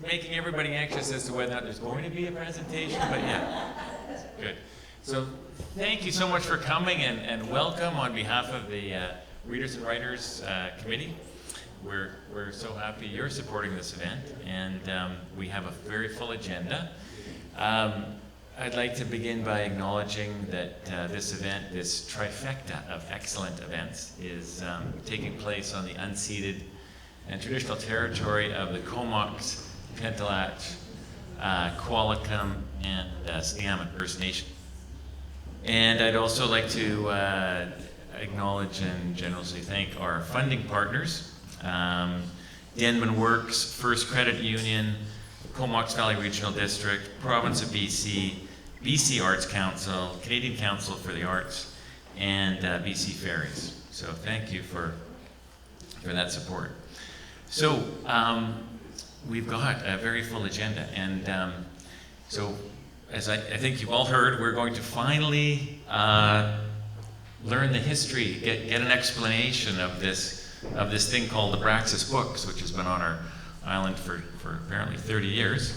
Making everybody anxious as to whether or not there's going to be a presentation, but yeah, good. So thank you so much for coming and welcome on behalf of the Readers and Writers Committee. We're so happy you're supporting this event, and we have a very full agenda. I'd like to begin by acknowledging that this event, this trifecta of excellent events, is taking place on the unceded and traditional territory of the Comox, Pentalach, Qualicum, and Scammon First Nation. And I'd also like to acknowledge and generously thank our funding partners, Denman Works, First Credit Union, Comox Valley Regional District, Province of BC, BC Arts Council, Canadian Council for the Arts, and BC Ferries. So thank you for that support. So we've got a very full agenda, and so as I think you've all heard, we're going to finally learn the history, get an explanation of this thing called Abraxas books, which has been on our island for apparently 30 years.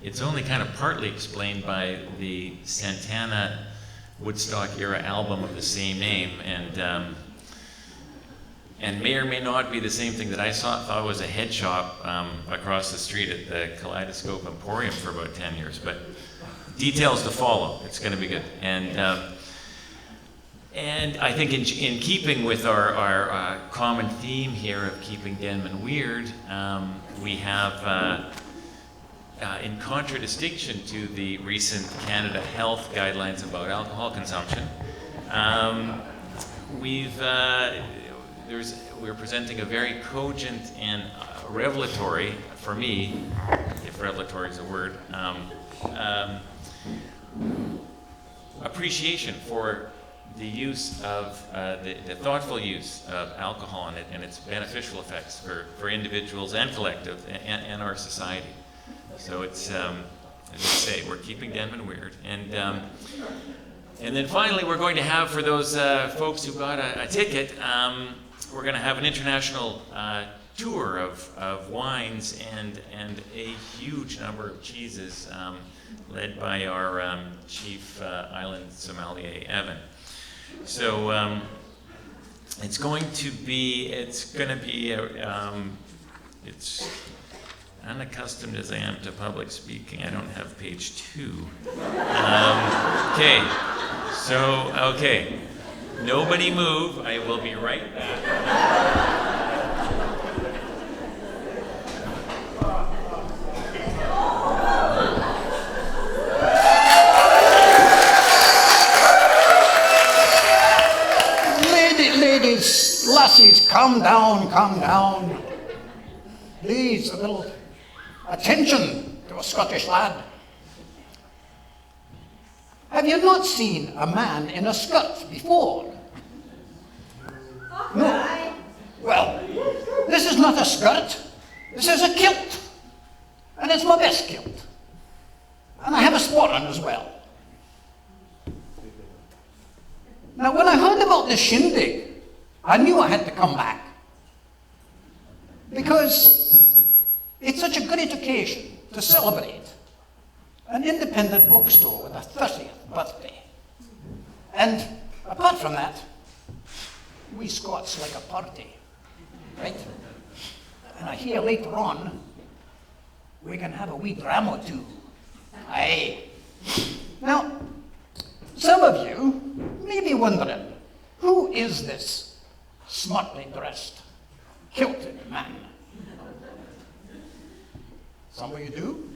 It's only kind of partly explained by the Santana Woodstock era album of the same name, and may or may not be the same thing that I thought was a head shop across the street at the Kaleidoscope Emporium for about 10 years, but details to follow. It's going to be good. And I think in keeping with our common theme here of keeping Denman weird, we have, in contradistinction to the recent Canada Health guidelines about alcohol consumption, we're presenting a very cogent and revelatory, for me, if revelatory is a word, appreciation for the use of, the thoughtful use of alcohol and its beneficial effects for individuals and collective and our society. So it's, as I say, we're keeping Denman weird. And then finally, we're going to have, for those folks who got a ticket, we're going to have an international tour of wines and a huge number of cheeses, led by our chief island sommelier, Evan. So it's unaccustomed as I am to public speaking. I don't have page 2. Okay. Nobody move. I will be right back. Ladies, lassies, calm down. Please, a little attention to a Scottish lad. Have you not seen a man in a skirt before? No. Well, this is not a skirt. This is a kilt. And it's my best kilt. And I have a sporran as well. Now, when I heard about this shindig, I knew I had to come back. Because it's such a great occasion to celebrate an independent bookstore with a 30th birthday. And apart from that, we Scots like a party, right? And I hear later on, we can have a wee dram or two. Aye. Now, some of you may be wondering, who is this smartly dressed, kilted man? Some of you do?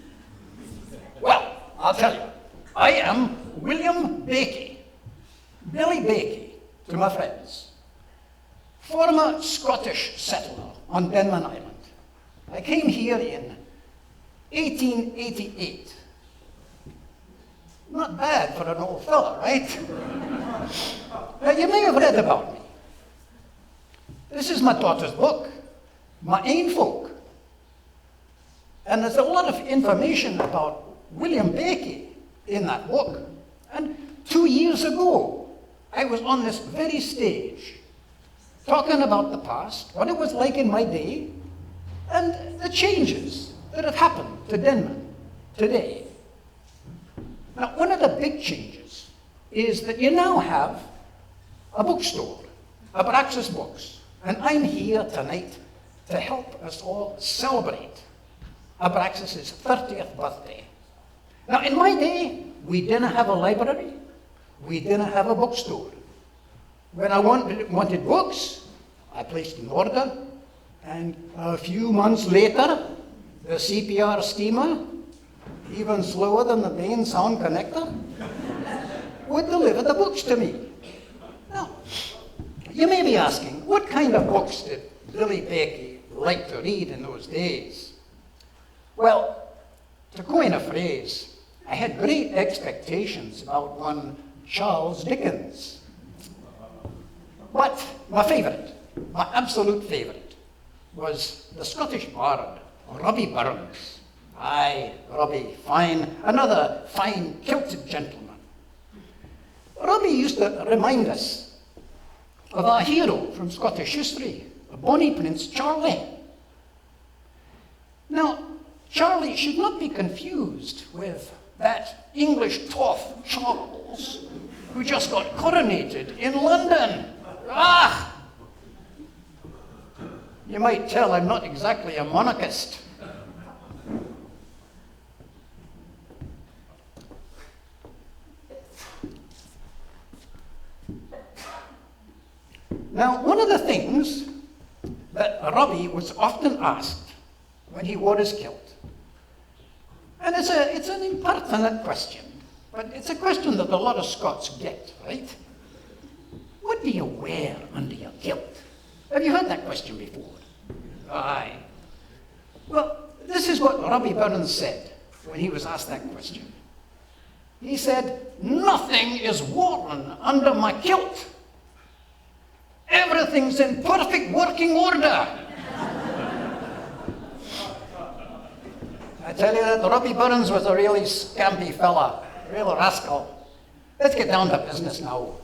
Well, I'll tell you. I am William Bakey, Billy Bakey to my friends, former Scottish settler on Denman Island. I came here in 1888. Not bad for an old fella, right? Now, you may have read about me. This is my daughter's book, My Ain Folk. And there's a lot of information about William Bakey in that book. And 2 years ago, I was on this very stage talking about the past, what it was like in my day, and the changes that have happened to Denman today. Now, one of the big changes is that you now have a bookstore, Abraxas Books, and I'm here tonight to help us all celebrate Abraxas' 30th birthday. Now, in my day, we didn't have a library, we didn't have a bookstore. When I wanted books, I placed an order, and a few months later, the CPR steamer, even slower than the main sound connector, would deliver the books to me. Now, you may be asking, what kind of books did Billy Becky like to read in those days? Well, to coin a phrase, I had great expectations about one Charles Dickens. But my favourite, my absolute favourite, was the Scottish bard, Robbie Burns. Aye, Robbie, fine, another fine kilted gentleman. Robbie used to remind us of our hero from Scottish history, Bonnie Prince Charlie. Now, Charlie should not be confused with that English toff Charles who just got coronated in London. Ah! You might tell I'm not exactly a monarchist. Now, one of the things that Robbie was often asked when he wore his kilt, and it's an impertinent question, but it's a question that a lot of Scots get, right? What do you wear under your kilt? Have you heard that question before? Aye. Well, this is what Robbie Burns said when he was asked that question. He said, "Nothing is worn under my kilt. Everything's in perfect working order." I tell you that Robbie Burns was a really scampy fella, a real rascal. Let's get down to business now.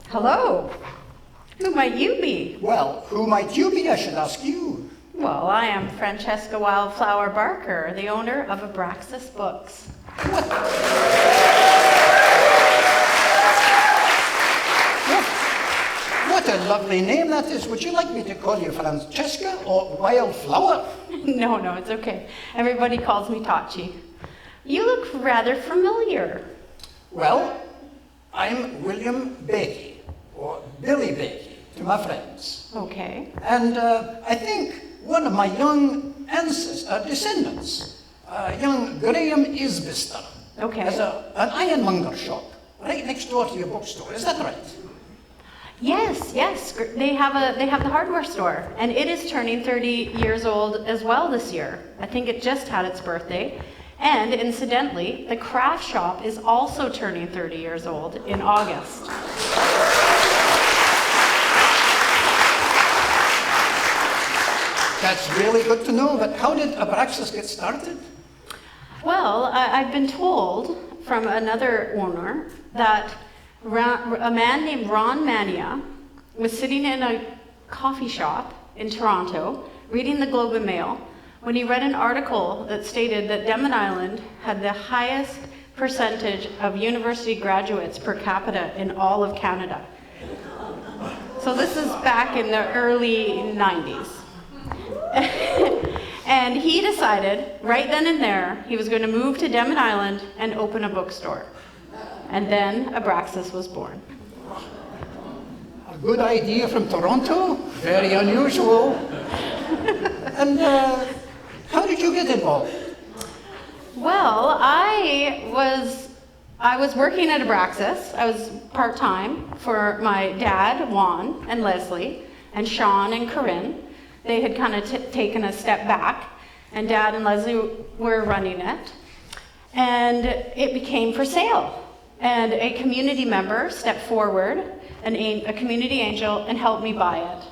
Hello. Who might you be? Well, who might you be, I should ask you? Well, I am Francesca Wildflower Barker, the owner of Abraxas Books. What a lovely name that is. Would you like me to call you Francesca or Wildflower? No, it's okay. Everybody calls me Tachi. You look rather familiar. Well, I'm William Beatty, or Billy Beatty, to my friends. Okay. And I think one of my young descendants, young Graham Isbister, Okay. has an ironmonger shop right next door to your bookstore. Is that right? Yes. They have the hardware store, and it is turning 30 years old as well this year. I think it just had its birthday. And incidentally, the craft shop is also turning 30 years old in August. That's really good to know, but how did Abraxas get started? Well, I've been told from another owner that a man named Ron Mania was sitting in a coffee shop in Toronto reading the Globe and Mail when he read an article that stated that Denman Island had the highest percentage of university graduates per capita in all of Canada. So this is back in the early 90s. And he decided right then and there he was going to move to Denman Island and open a bookstore. And then Abraxas was born. A good idea from Toronto, very unusual. And how did you get involved? Well, I was working at Abraxas. I was part-time for my dad, Juan, and Leslie, and Sean and Corinne. They had kind of taken a step back, and Dad and Leslie were running it. And it became for sale. And a community member stepped forward, a community angel, and helped me buy it.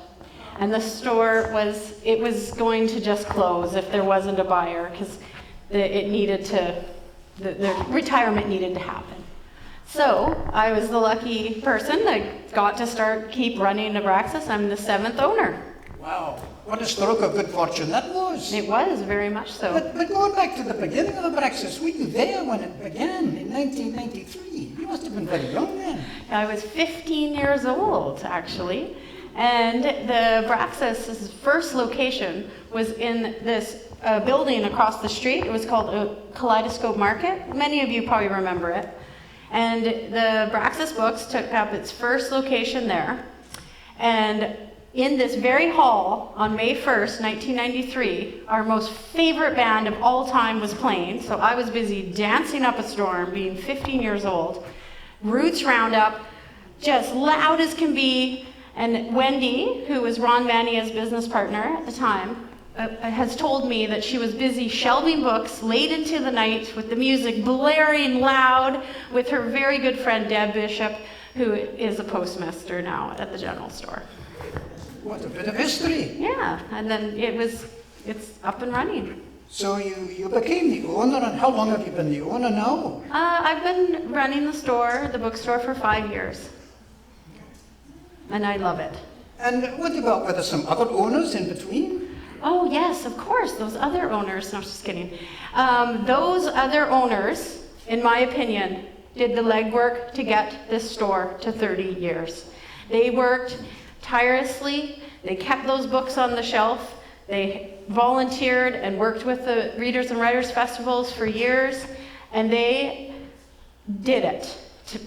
And the store was going to just close if there wasn't a buyer, because the retirement needed to happen. So I was the lucky person that got to keep running Abraxas. I'm the 7th owner. Wow, what a stroke of good fortune that was. It was, very much so. But going back to the beginning of Abraxas, were you there when it began in 1993? You must have been very young then. I was 15 years old, actually. And the Abraxas' first location was in this building across the street. It was called a Kaleidoscope Market. Many of you probably remember it. And the Abraxas Books took up its first location there. And in this very hall, on May 1st, 1993, our most favorite band of all time was playing. So I was busy dancing up a storm, being 15 years old. Roots Roundup, just loud as can be. And Wendy, who was Ron Mania's business partner at the time, has told me that she was busy shelving books late into the night with the music blaring loud with her very good friend Deb Bishop, who is a postmaster now at the general store. What a bit of history. Yeah, and then it's up and running. So you became the owner, and how long have you been the owner now? I've been running the bookstore, for 5 years. And I love it. And what about, were there some other owners in between? Oh yes, of course, those other owners, no, just kidding. Those other owners, in my opinion, did the legwork to get this store to 30 years. They worked tirelessly, they kept those books on the shelf, they volunteered and worked with the Readers and Writers Festivals for years, and they did it,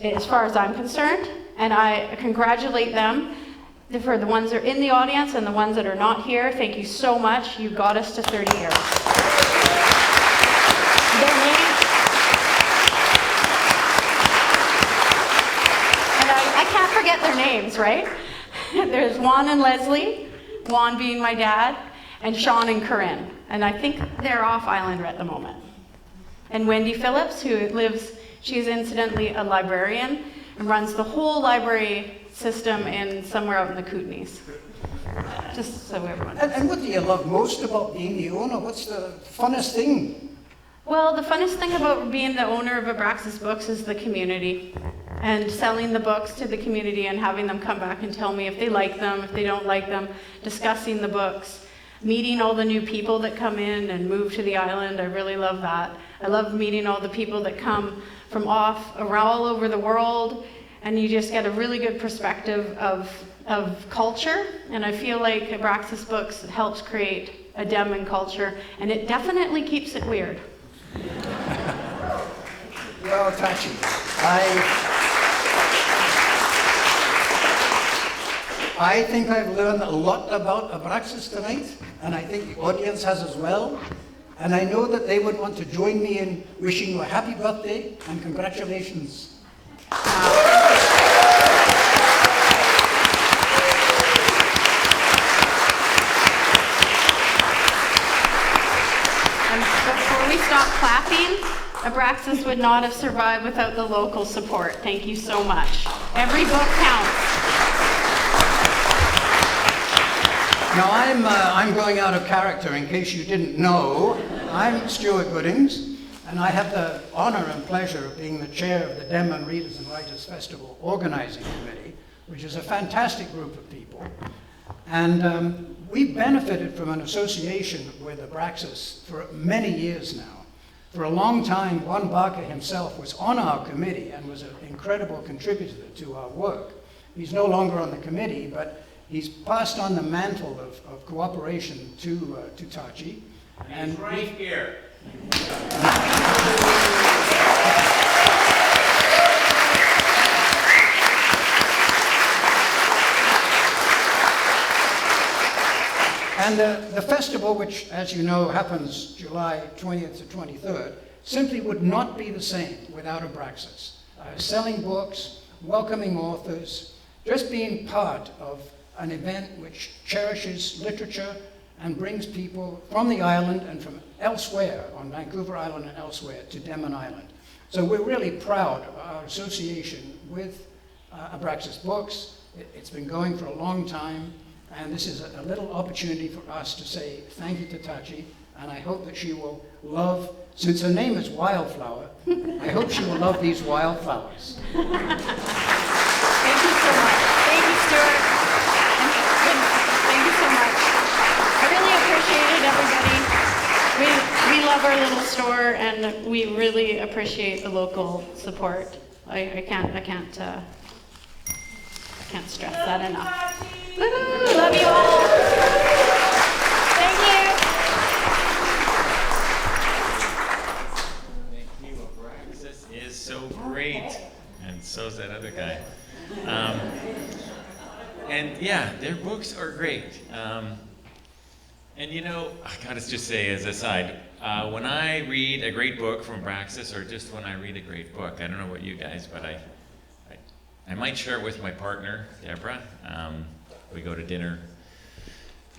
as far as I'm concerned, and I congratulate them. For the ones that are in the audience and the ones that are not here, thank you so much. You got us to 30 years. Their names, and I can't forget their names, right? There's Juan and Leslie, Juan being my dad, and Sean and Corinne. And I think they're off island at the moment. And Wendy Phillips, she's incidentally a librarian and runs the whole library system somewhere out in the Kootenays. Just so everyone knows. And what do you love most about being the owner? What's the funnest thing? Well, the funnest thing about being the owner of Abraxas Books is the community, and selling the books to the community and having them come back and tell me if they like them, if they don't like them, discussing the books, meeting all the new people that come in and move to the island. I really love that. I love meeting all the people that come from all over the world, and you just get a really good perspective of culture, and I feel like Abraxas Books helps create a Denman culture, and it definitely keeps it weird. Well, Tachi, I think I've learned a lot about Abraxas tonight, and I think the audience has as well. And I know that they would want to join me in wishing you a happy birthday and congratulations. And before we stop clapping, Abraxas would not have survived without the local support. Thank you so much. Every book counts. Now I'm going out of character in case you didn't know. I'm Stuart Goodings, and I have the honor and pleasure of being the chair of the Denman Readers and Writers Festival Organizing Committee, which is a fantastic group of people. And we've benefited from an association with Abraxas for many years now. For a long time, Juan Barker himself was on our committee and was an incredible contributor to our work. He's no longer on the committee, but he's passed on the mantle of cooperation to Tachi. And he's right here. And the festival, which, as you know, happens July 20th to 23rd, simply would not be the same without Abraxas. Selling books, welcoming authors, just being part of an event which cherishes literature and brings people from the island and from elsewhere, on Vancouver Island and elsewhere, to Denman Island. So we're really proud of our association with Abraxas Books. It's been going for a long time, And this is a little opportunity for us to say thank you to Tachi, and I hope that she will love, since her name is Wildflower, I hope she will love these wildflowers. Thank you so much. Thank you, Stuart. And thank you so much. I really appreciate it, everybody. We love our little store, and we really appreciate the local support. I can't stress that enough. Woo-hoo, love you all. Thank you. Thank you. Abraxas is so great, and so's that other guy. And yeah, their books are great. And you know, I gotta just say as an aside, when I read a great book from Abraxas, or just when I read a great book, I don't know about you guys, but I might share it with my partner, Deborah. We go to dinner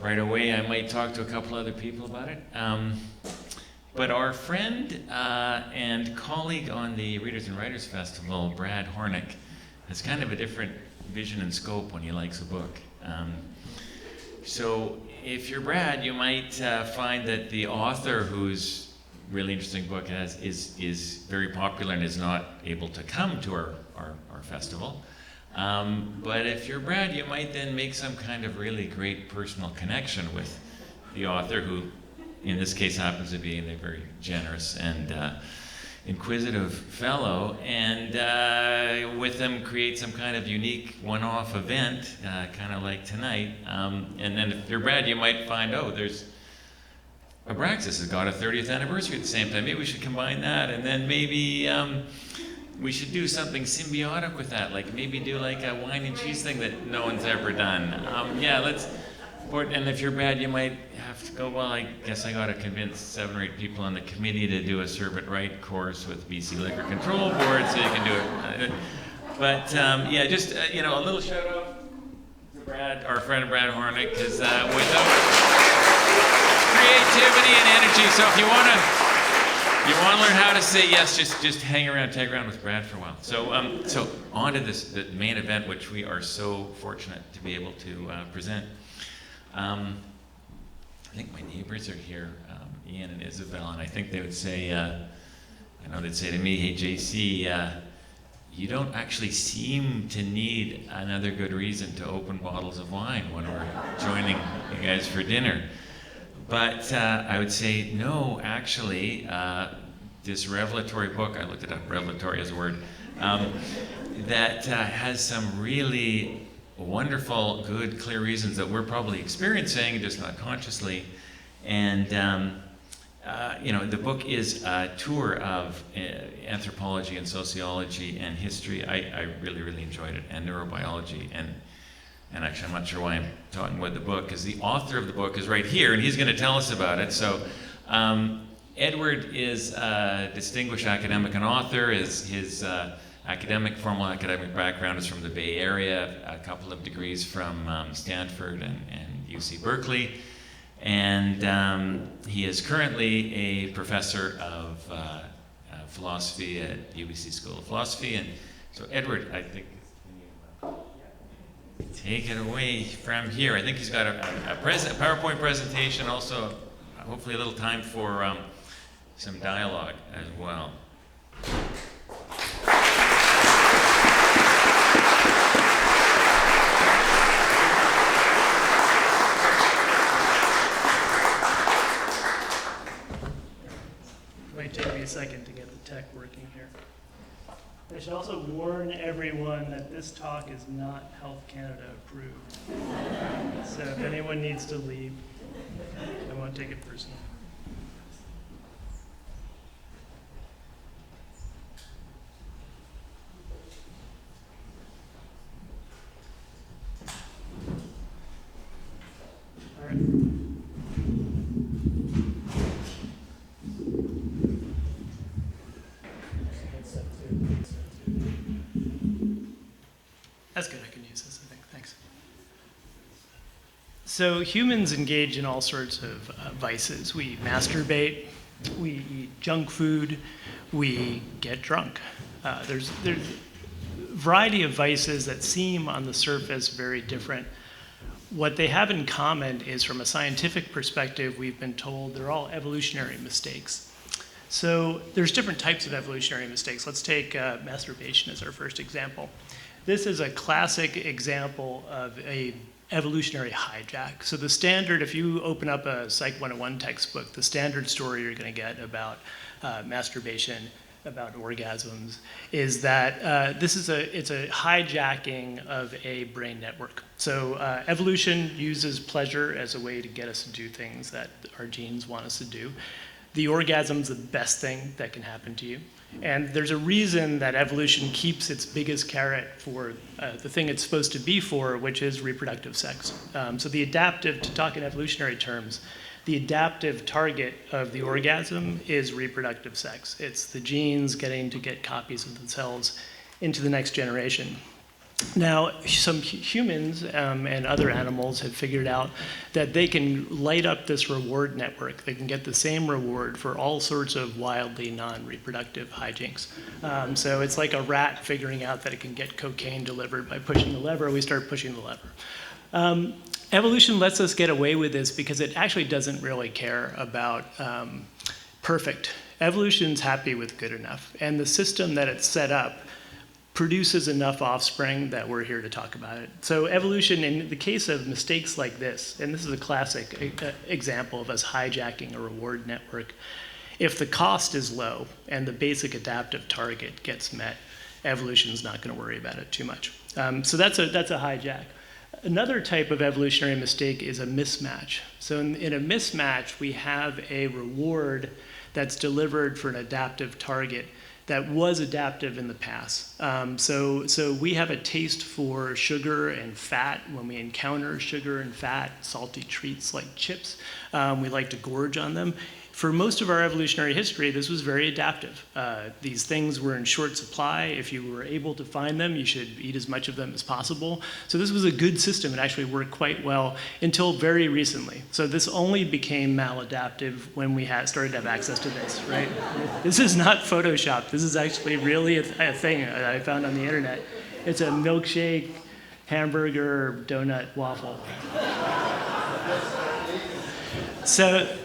right away. I might talk to a couple other people about it. But our friend and colleague on the Readers and Writers Festival, Brad Hornick, has kind of a different vision and scope when he likes a book. So if you're Brad, you might find that the author whose really interesting book is very popular and is not able to come to our festival. But if you're Brad, you might then make some kind of really great personal connection with the author, who in this case happens to be a very generous and inquisitive fellow, and with them create some kind of unique one-off event, kind of like tonight. And then if you're Brad, you might find, oh, there's Abraxas has got a 30th anniversary at the same time. Maybe we should combine that, and then maybe we should do something symbiotic with that, like maybe do like a wine and cheese thing that no one's ever done. Yeah, let's. And if you're Brad, you might have to go, well, I guess I got to convince 7 or 8 people on the committee to do a Serve It Right course with BC Liquor Control Board so you can do it. But yeah, just, you know, a little shout out to Brad, our friend Brad Hornick, because without creativity and energy, so if you want to learn how to say yes, just hang around, tag around with Brad for a while. So so on to the main event, which we are so fortunate to be able to present. I think my neighbors are here, Ian and Isabel, and I think they would say, I know they'd say to me, hey JC, you don't actually seem to need another good reason to open bottles of wine when we're joining you guys for dinner. But I would say, no, actually, this revelatory book, I looked it up, revelatory is a word, that has some really wonderful, good, clear reasons that we're probably experiencing, just not consciously. And you know, the book is a tour of anthropology and sociology and history. I really, really enjoyed it, and neurobiology. And actually, I'm not sure why I'm talking about the book, because the author of the book is right here, and he's going to tell us about it. So Edward is a distinguished academic and author. His formal academic background is from the Bay Area, a couple of degrees from Stanford and UC Berkeley. And he is currently a professor of philosophy at UBC School of Philosophy. And so Edward, I think, take it away from here. I think he's got a PowerPoint presentation, also hopefully a little time for some dialogue as well. Might take me a second to get the tech working here. I should also warn everyone that this talk is not Health Canada approved. So if anyone needs to leave, I won't take it personally. All right. That's good, I can use this, I think, thanks. So humans engage in all sorts of vices. We masturbate, we eat junk food, we get drunk. There's a variety of vices that seem on the surface very different. what they have in common is, from a scientific perspective, we've been told they're all evolutionary mistakes. So there's different types of evolutionary mistakes. Let's take masturbation as our first example. This is a classic example of a evolutionary hijack. So the standard, if you open up a Psych 101 textbook, the standard story you're going to get about masturbation, about orgasms, is that it's a hijacking of a brain network. So evolution uses pleasure as a way to get us to do things that our genes want us to do. The orgasm's the best thing that can happen to you. And there's a reason that evolution keeps its biggest carrot for the thing it's supposed to be for, which is reproductive sex. So the adaptive, to talk in evolutionary terms, the adaptive target of the orgasm is reproductive sex. It's the genes getting to get copies of themselves into the next generation. Now, some humans and other animals have figured out that they can light up this reward network. They can get the same reward for all sorts of wildly non-reproductive hijinks. So it's like a rat figuring out that it can get cocaine delivered by pushing the lever. We start pushing the lever. Evolution lets us get away with this because it actually doesn't really care about perfect. Evolution's happy with good enough. And the system that it's set up produces enough offspring that we're here to talk about it. So evolution, in the case of mistakes like this, and this is a classic example of us hijacking a reward network, if the cost is low and the basic adaptive target gets met, evolution's not going to worry about it too much. So that's a hijack. Another type of evolutionary mistake is a mismatch. So in a mismatch, we have a reward that's delivered for an adaptive target that was adaptive in the past. So we have a taste for sugar and fat when we encounter sugar and fat, salty treats like chips. We like to gorge on them. For most of our evolutionary history, this was very adaptive. These things were in short supply. If you were able to find them, you should eat as much of them as possible. So this was a good system. It actually worked quite well until very recently. So this only became maladaptive when we started to have access to this, right? This is not Photoshop. This is actually really a thing that I found on the internet. It's a milkshake, hamburger, donut, waffle. So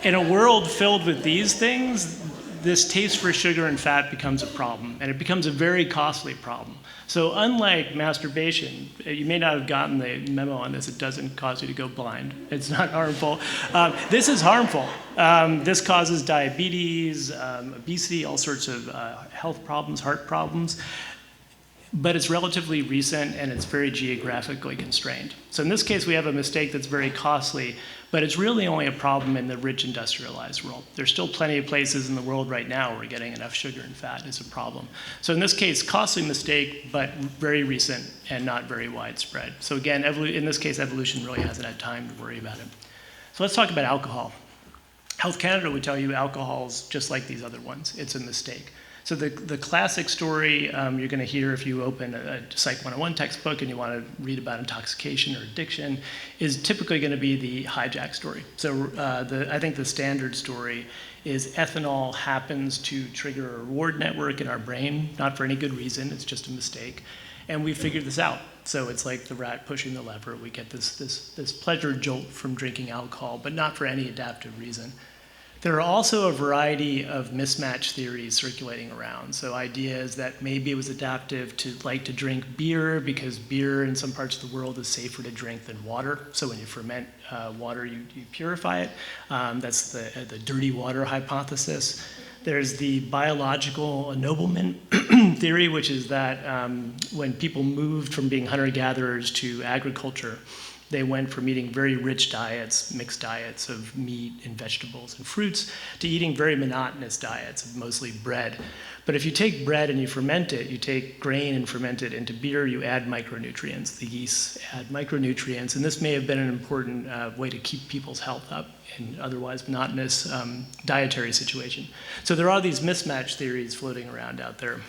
in a world filled with these things, this taste for sugar and fat becomes a problem, and it becomes a very costly problem. So unlike masturbation, you may not have gotten the memo on this, it doesn't cause you to go blind. It's not harmful. This is harmful. This causes diabetes, obesity, all sorts of health problems, heart problems. But it's relatively recent and it's very geographically constrained. So in this case, we have a mistake that's very costly, but it's really only a problem in the rich industrialized world. There's still plenty of places in the world right now where getting enough sugar and fat is a problem. So in this case, costly mistake, but very recent and not very widespread. So again, in this case, evolution really hasn't had time to worry about it. So let's talk about alcohol. Health Canada would tell you alcohol's just like these other ones. It's a mistake. So the classic story you're going to hear if you open a Psych 101 textbook and you want to read about intoxication or addiction is typically going to be the hijack story. So I think the standard story is ethanol happens to trigger a reward network in our brain, not for any good reason, it's just a mistake. And we figured this out. So it's like the rat pushing the lever. We get this pleasure jolt from drinking alcohol, but not for any adaptive reason. There are also a variety of mismatch theories circulating around. So ideas that maybe it was adaptive to like to drink beer because beer in some parts of the world is safer to drink than water. So when you ferment water, you purify it. That's the dirty water hypothesis. There's the biological ennoblement theory, which is that when people moved from being hunter-gatherers to agriculture, they went from eating very rich diets, mixed diets of meat and vegetables and fruits, to eating very monotonous diets of mostly bread. But if you take bread and you ferment it, you take grain and ferment it into beer, you add micronutrients. The yeasts add micronutrients, and this may have been an important way to keep people's health up in otherwise monotonous dietary situation. So there are these mismatch theories floating around out there.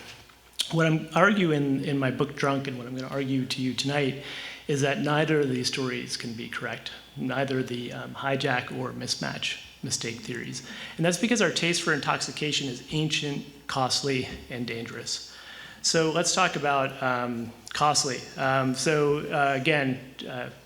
What I'm arguing in my book Drunk, and what I'm going to argue to you tonight, is that neither of these stories can be correct, neither the hijack or mismatch mistake theories. And that's because our taste for intoxication is ancient, costly, and dangerous. So let's talk about Costly. Again,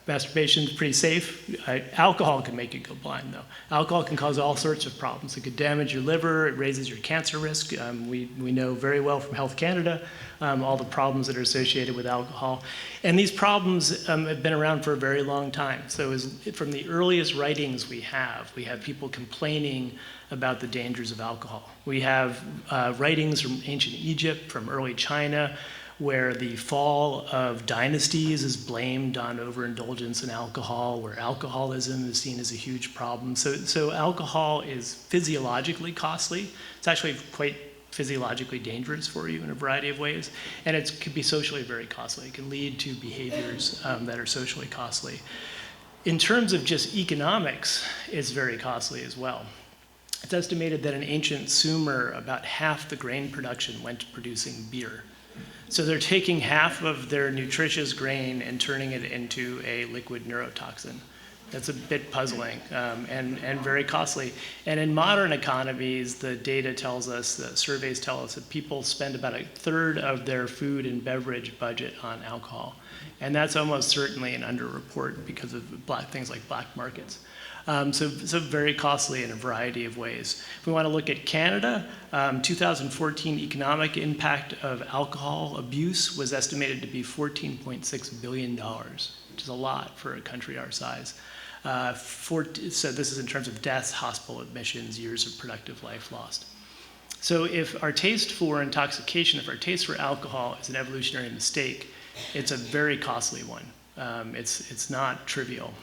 masturbation is pretty safe. Alcohol can make you go blind, though. Alcohol can cause all sorts of problems. It could damage your liver. It raises your cancer risk. We know very well from Health Canada all the problems that are associated with alcohol. And these problems have been around for a very long time. So from the earliest writings we have people complaining about the dangers of alcohol. We have writings from ancient Egypt, from early China, where the fall of dynasties is blamed on overindulgence in alcohol, where alcoholism is seen as a huge problem. So alcohol is physiologically costly. It's actually quite physiologically dangerous for you in a variety of ways, and it could be socially very costly. It can lead to behaviors that are socially costly. In terms of just economics, it's very costly as well. It's estimated that in ancient Sumer, about half the grain production went to producing beer. So they're taking half of their nutritious grain and turning it into a liquid neurotoxin. That's a bit puzzling and very costly. And in modern economies, the data tells us, the surveys tell us that people spend about a third of their food and beverage budget on alcohol. And that's almost certainly an underreport because of things like black markets. So very costly in a variety of ways. If we want to look at Canada, 2014 economic impact of alcohol abuse was estimated to be $14.6 billion, which is a lot for a country our size. So this is in terms of deaths, hospital admissions, years of productive life lost. So if our taste for intoxication, if our taste for alcohol is an evolutionary mistake, it's a very costly one. It's not trivial.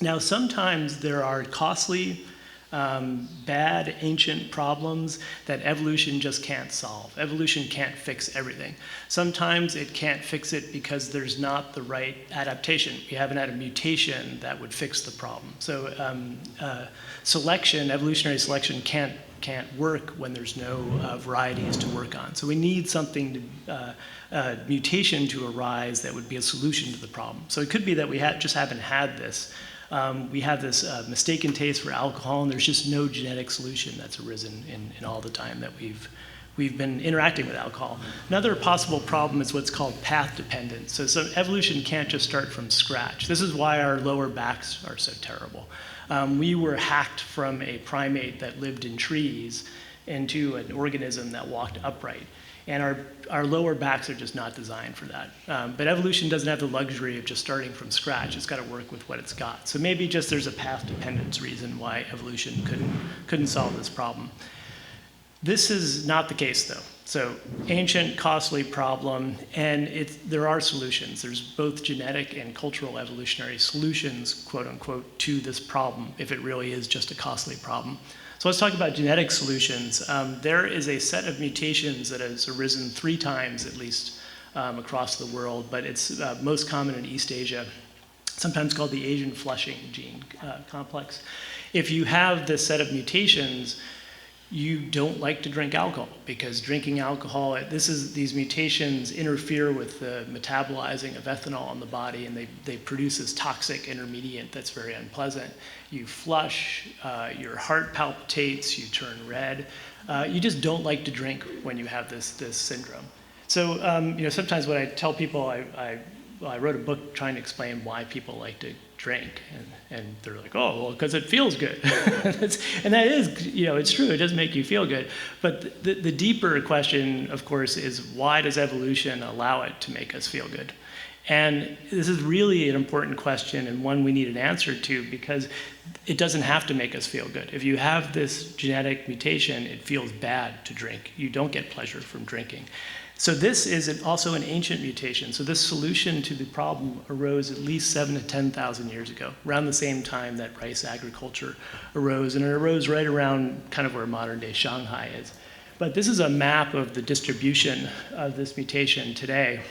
Now, sometimes there are costly, bad, ancient problems that evolution just can't solve. Evolution can't fix everything. Sometimes it can't fix it because there's not the right adaptation. We haven't had a mutation that would fix the problem. So evolutionary selection can't work when there's no varieties to work on. So we need something mutation to arise that would be a solution to the problem. So it could be that we just haven't had this. We have this mistaken taste for alcohol, and there's just no genetic solution that's arisen in all the time that we've been interacting with alcohol. Another possible problem is what's called path dependence. So evolution can't just start from scratch. This is why our lower backs are so terrible. We were hacked from a primate that lived in trees into an organism that walked upright. And our lower backs are just not designed for that. But evolution doesn't have the luxury of just starting from scratch. It's got to work with what it's got. So maybe just there's a path dependence reason why evolution couldn't solve this problem. This is not the case, though. So ancient, costly problem, and there are solutions. There's both genetic and cultural evolutionary solutions, quote unquote, to this problem, if it really is just a costly problem. So let's talk about genetic solutions. There is a set of mutations that has arisen 3 times at least across the world, but it's most common in East Asia, sometimes called the Asian flushing gene complex. If you have this set of mutations, you don't like to drink alcohol because drinking alcohol, these mutations interfere with the metabolizing of ethanol in the body, and they produce this toxic intermediate that's very unpleasant. You flush, your heart palpitates, you turn red. You just don't like to drink when you have this syndrome. So sometimes when I tell people, I wrote a book trying to explain why people like to drink, and they're like, oh, well, because it feels good. And that is, it's true, it does make you feel good. But the deeper question, of course, is why does evolution allow it to make us feel good? And this is really an important question and one we need an answer to, because it doesn't have to make us feel good. If you have this genetic mutation, it feels bad to drink. You don't get pleasure from drinking. So this is also an ancient mutation. So this solution to the problem arose at least 7,000 to 10,000 years ago, around the same time that rice agriculture arose. And it arose right around kind of where modern day Shanghai is. But this is a map of the distribution of this mutation today.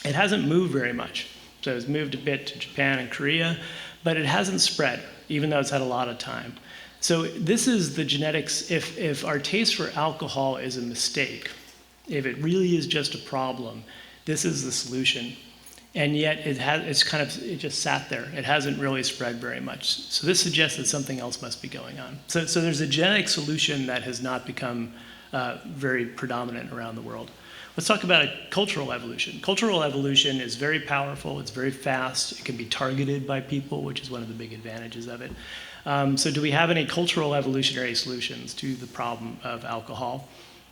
It hasn't moved very much. So it's moved a bit to Japan and Korea, but it hasn't spread, even though it's had a lot of time. So this is the genetics. If our taste for alcohol is a mistake, if it really is just a problem, this is the solution. And yet it just sat there. It hasn't really spread very much. So this suggests that something else must be going on. So there's a genetic solution that has not become very predominant around the world. Let's talk about a cultural evolution. Cultural evolution is very powerful, it's very fast, it can be targeted by people, which is one of the big advantages of it. So do we have any cultural evolutionary solutions to the problem of alcohol?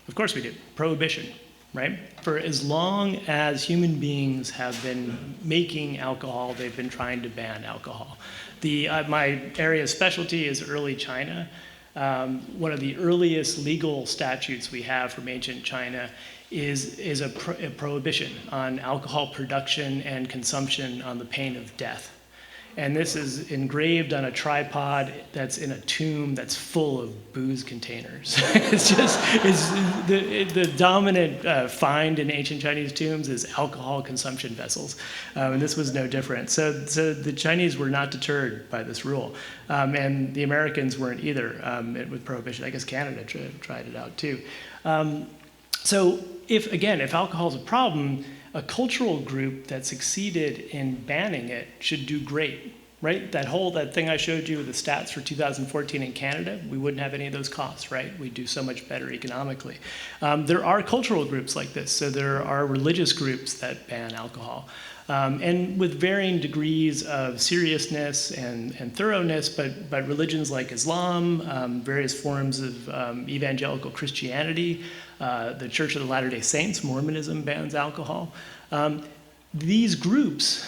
Of course we do. Prohibition, right? For as long as human beings have been making alcohol, they've been trying to ban alcohol. My area of specialty is early China. One of the earliest legal statutes we have from ancient China is a prohibition on alcohol production and consumption on the pain of death. And this is engraved on a tripod that's in a tomb that's full of booze containers. It's the dominant find in ancient Chinese tombs is alcohol consumption vessels. And this was no different. So the Chinese were not deterred by this rule. And the Americans weren't either with prohibition. I guess Canada tried it out too. So if alcohol is a problem, a cultural group that succeeded in banning it should do great, right? That thing I showed you with the stats for 2014 in Canada, we wouldn't have any of those costs, right? We'd do so much better economically. There are cultural groups like this. So there are religious groups that ban alcohol. And with varying degrees of seriousness and thoroughness, but religions like Islam, various forms of evangelical Christianity, the Church of the Latter-day Saints, Mormonism bans alcohol. These groups,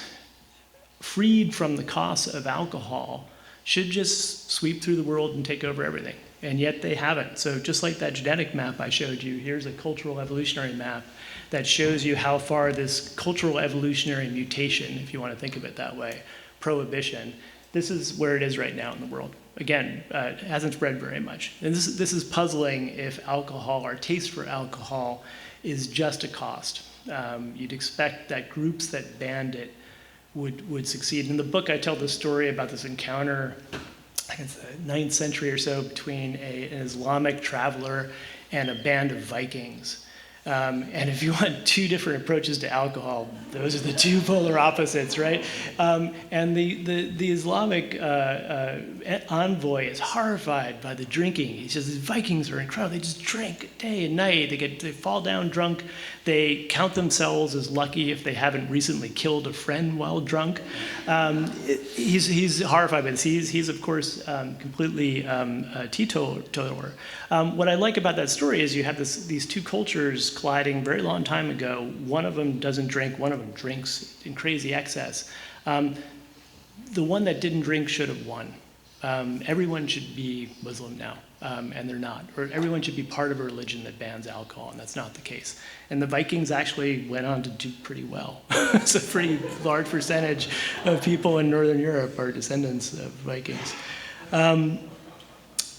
freed from the costs of alcohol, should just sweep through the world and take over everything. And yet they haven't. So just like that genetic map I showed you, here's a cultural evolutionary map that shows you how far this cultural evolutionary mutation, if you want to think of it that way, prohibition, this is where it is right now in the world. Again, it hasn't spread very much. And this is puzzling if alcohol, our taste for alcohol, is just a cost. You'd expect that groups that banned it would succeed. In the book, I tell the story about this encounter, I think it's the 9th century or so, between an Islamic traveler and a band of Vikings. And if you want two different approaches to alcohol, those are the two polar opposites, right? And the Islamic envoy is horrified by the drinking. He says, the Vikings are incredible. They just drink day and night. They fall down drunk. They count themselves as lucky if they haven't recently killed a friend while drunk. He's horrified by this. He's of course, completely a teetotaler. What I like about that story is you have these two cultures colliding very long time ago. One of them doesn't drink, one of them drinks in crazy excess. The one that didn't drink should have won. Everyone should be Muslim now, and they're not. Or everyone should be part of a religion that bans alcohol, and that's not the case. And the Vikings actually went on to do pretty well. It's a pretty large percentage of people in Northern Europe are descendants of Vikings.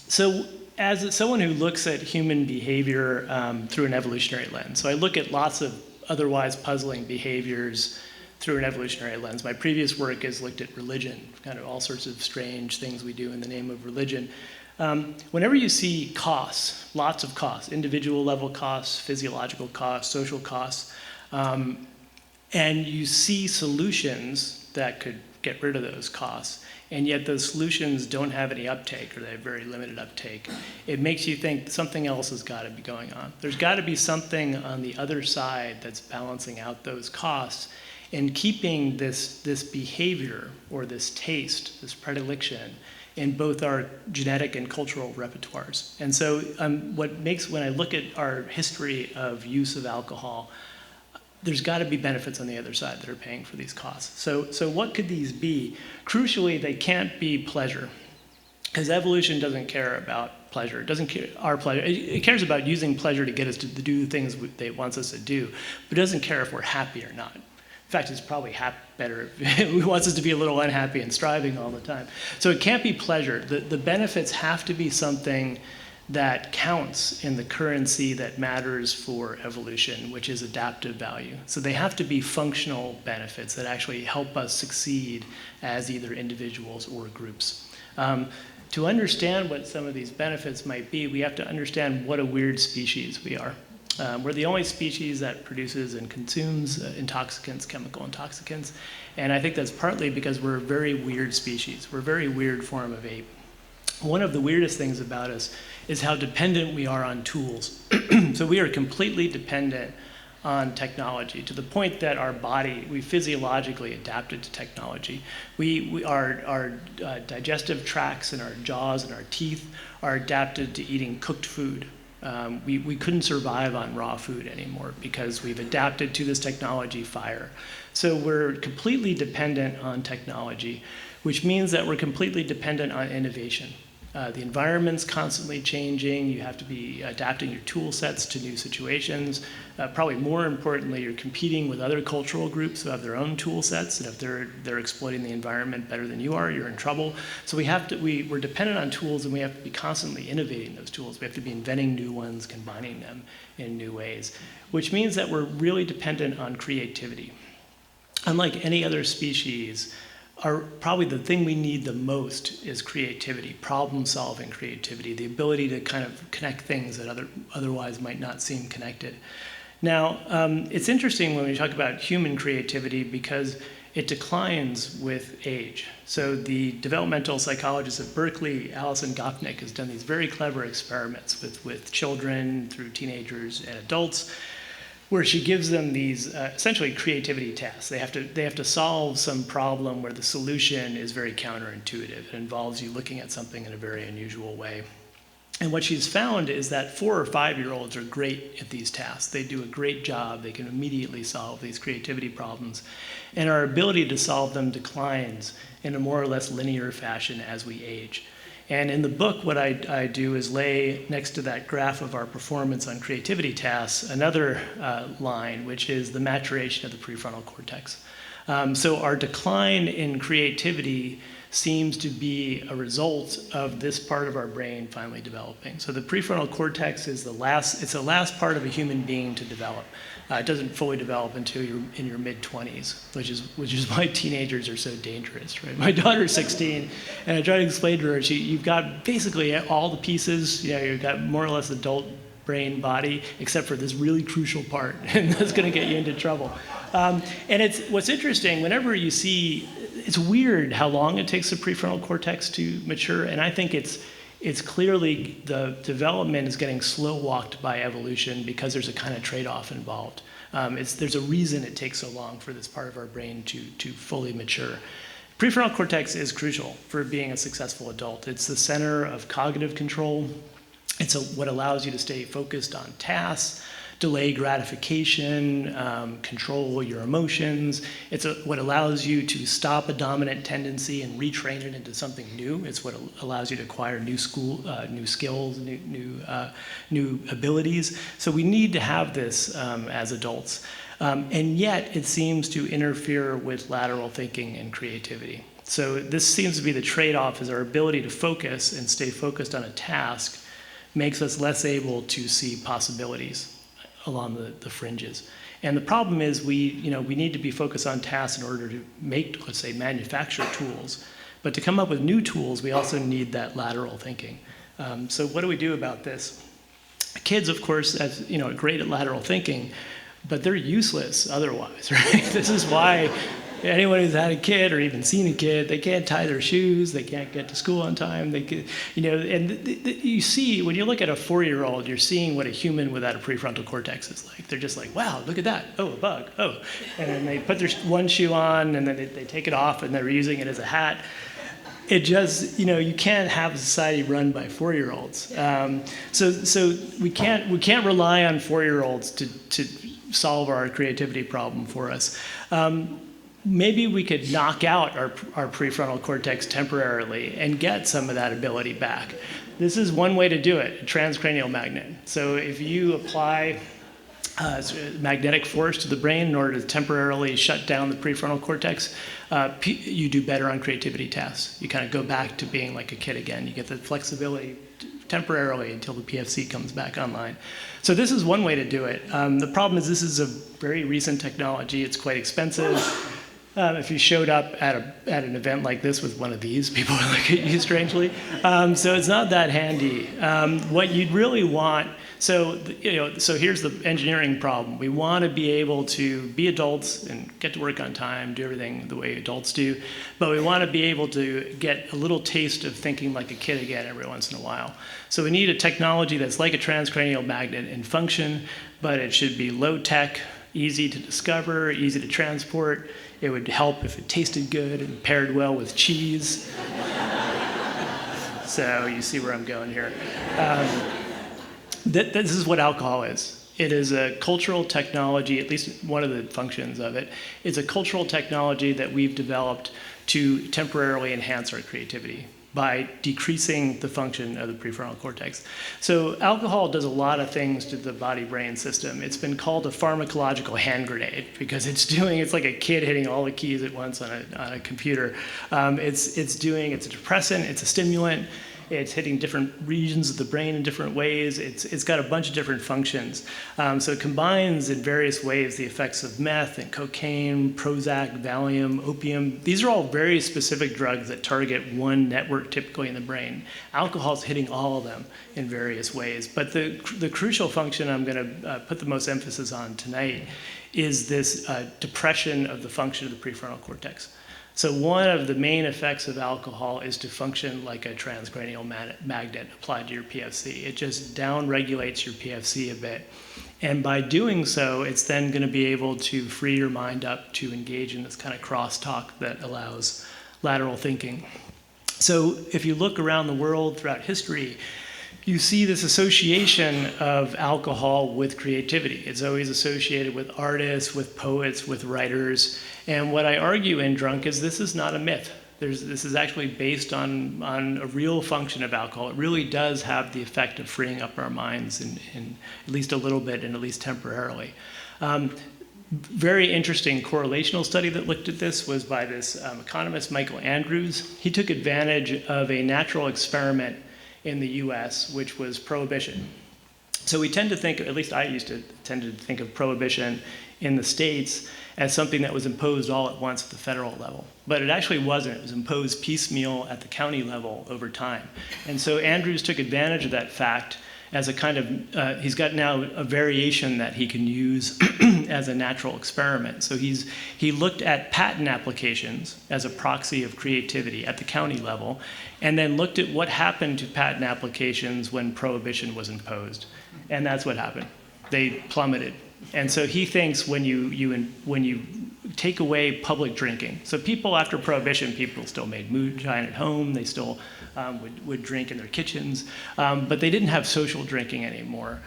So as someone who looks at human behavior through an evolutionary lens, so I look at lots of otherwise puzzling behaviors through an evolutionary lens. My previous work has looked at religion, kind of all sorts of strange things we do in the name of religion. Whenever you see costs, lots of costs, individual level costs, physiological costs, social costs, and you see solutions that could get rid of those costs, and yet those solutions don't have any uptake, or they have very limited uptake, it makes you think something else has got to be going on. There's got to be something on the other side that's balancing out those costs and keeping this behavior or this taste, this predilection, in both our genetic and cultural repertoires. And so when I look at our history of use of alcohol, there's got to be benefits on the other side that are paying for these costs. So what could these be? Crucially, they can't be pleasure, because evolution doesn't care about pleasure. It doesn't care our pleasure. It cares about using pleasure to get us to do the things it wants us to do, but it doesn't care if we're happy or not. In fact, it's probably better if it wants us to be a little unhappy and striving all the time. So it can't be pleasure. The benefits have to be something that counts in the currency that matters for evolution, which is adaptive value. So they have to be functional benefits that actually help us succeed as either individuals or groups. To understand what some of these benefits might be, we have to understand what a weird species we are. We're the only species that produces and consumes intoxicants, chemical intoxicants, and I think that's partly because we're a very weird species. We're a very weird form of ape. One of the weirdest things about us is how dependent we are on tools. So we are completely dependent on technology, to the point that our body, we physiologically adapted to technology. Our digestive tracts and our jaws and our teeth are adapted to eating cooked food. We couldn't survive on raw food anymore because we've adapted to this technology, fire. So we're completely dependent on technology, which means that we're completely dependent on innovation. The environment's constantly changing. You have to be adapting your tool sets to new situations. Probably more importantly, you're competing with other cultural groups who have their own tool sets, and if they're exploiting the environment better than you are, you're in trouble. So we're dependent on tools, and we have to be constantly innovating those tools. We have to be inventing new ones, combining them in new ways, which means that we're really dependent on creativity. Unlike any other species, probably the thing we need the most is creativity, problem-solving creativity, the ability to kind of connect things that otherwise might not seem connected. Now, it's interesting when we talk about human creativity because it declines with age. So the developmental psychologist at Berkeley, Alison Gopnik, has done these very clever experiments with children through teenagers and adults, where she gives them these essentially creativity tasks. They have to solve some problem where the solution is very counterintuitive. It involves you looking at something in a very unusual way. And what she's found is that 4 or 5-year-olds are great at these tasks. They do a great job. They can immediately solve these creativity problems. And our ability to solve them declines in a more or less linear fashion as we age. And in the book, what I do is lay next to that graph of our performance on creativity tasks another line, which is the maturation of the prefrontal cortex. So our decline in creativity seems to be a result of this part of our brain finally developing. So the prefrontal cortex is the last part of a human being to develop. It doesn't fully develop until you're in your mid-20s, which is why teenagers are so dangerous, right? My daughter's 16, and I try to explain to her, you've got basically all the pieces, you've got more or less adult brain, body, except for this really crucial part, and that's gonna get you into trouble. And what's interesting, whenever you see, it's weird how long it takes the prefrontal cortex to mature, and I think it's clearly the development is getting slow-walked by evolution because there's a kind of trade-off involved. There's a reason it takes so long for this part of our brain to fully mature. Prefrontal cortex is crucial for being a successful adult. It's the center of cognitive control. It's what allows you to stay focused on tasks, delay gratification, control your emotions. It's what allows you to stop a dominant tendency and retrain it into something new. It's what allows you to acquire new skills, new abilities. So we need to have this as adults. And yet it seems to interfere with lateral thinking and creativity. So this seems to be the trade-off, is our ability to focus and stay focused on a task makes us less able to see possibilities along the fringes. And the problem is we need to be focused on tasks in order to make, let's say, manufacture tools. But to come up with new tools, we also need that lateral thinking. So what do we do about this? Kids, of course, are great at lateral thinking, but they're useless otherwise, right? This is why anyone who's had a kid or even seen a kid, they can't tie their shoes, they can't get to school on time. You see, when you look at a 4-year-old, you're seeing what a human without a prefrontal cortex is like. They're just like, wow, look at that. Oh, a bug. Oh. And then they put their one shoe on, and then they take it off, and they're using it as a hat. It just, you can't have a society run by 4-year-olds. So we can't rely on 4-year-olds to solve our creativity problem for us. Maybe we could knock out our prefrontal cortex temporarily and get some of that ability back. This is one way to do it, a transcranial magnet. So if you apply magnetic force to the brain in order to temporarily shut down the prefrontal cortex, you do better on creativity tasks. You kind of go back to being like a kid again. You get the flexibility temporarily until the PFC comes back online. So this is one way to do it. The problem is this is a very recent technology. It's quite expensive. if you showed up at an event like this with one of these, people would look at you strangely. So it's not that handy. What you'd really want, so here's the engineering problem. We want to be able to be adults and get to work on time, do everything the way adults do, but we want to be able to get a little taste of thinking like a kid again every once in a while. So we need a technology that's like a transcranial magnet in function, but it should be low tech, easy to discover, easy to transport. It would help if it tasted good and paired well with cheese. So you see where I'm going here. This is what alcohol is. It is a cultural technology, at least one of the functions of it. It's a cultural technology that we've developed to temporarily enhance our creativity by decreasing the function of the prefrontal cortex. So alcohol does a lot of things to the body-brain system. It's been called a pharmacological hand grenade because it's like a kid hitting all the keys at once on a computer. It's a depressant, it's a stimulant, it's hitting different regions of the brain in different ways. It's got a bunch of different functions. So it combines in various ways the effects of meth and cocaine, Prozac, Valium, opium. These are all very specific drugs that target one network typically in the brain. Alcohol is hitting all of them in various ways. But the crucial function I'm going to put the most emphasis on tonight is this depression of the function of the prefrontal cortex. So one of the main effects of alcohol is to function like a transcranial magnet applied to your PFC. It just down-regulates your PFC a bit. And by doing so, it's then going to be able to free your mind up to engage in this kind of crosstalk that allows lateral thinking. So if you look around the world throughout history, you see this association of alcohol with creativity. It's always associated with artists, with poets, with writers. And what I argue in Drunk is this is not a myth. This is actually based on a real function of alcohol. It really does have the effect of freeing up our minds in at least a little bit and at least temporarily. Very interesting correlational study that looked at this was by this economist, Michael Andrews. He took advantage of a natural experiment in the US, which was prohibition. So we tend to think, at least I used to tend to think of prohibition in the States as something that was imposed all at once at the federal level. But it actually wasn't. It was imposed piecemeal at the county level over time. And so Andrews took advantage of that fact as a kind of, he's got now a variation that he can use as a natural experiment. So he looked at patent applications as a proxy of creativity at the county level, and then looked at what happened to patent applications when prohibition was imposed. And that's what happened. They plummeted. And so he thinks when you take away public drinking, so people after prohibition, people still made moonshine at home, they still would drink in their kitchens, but they didn't have social drinking anymore.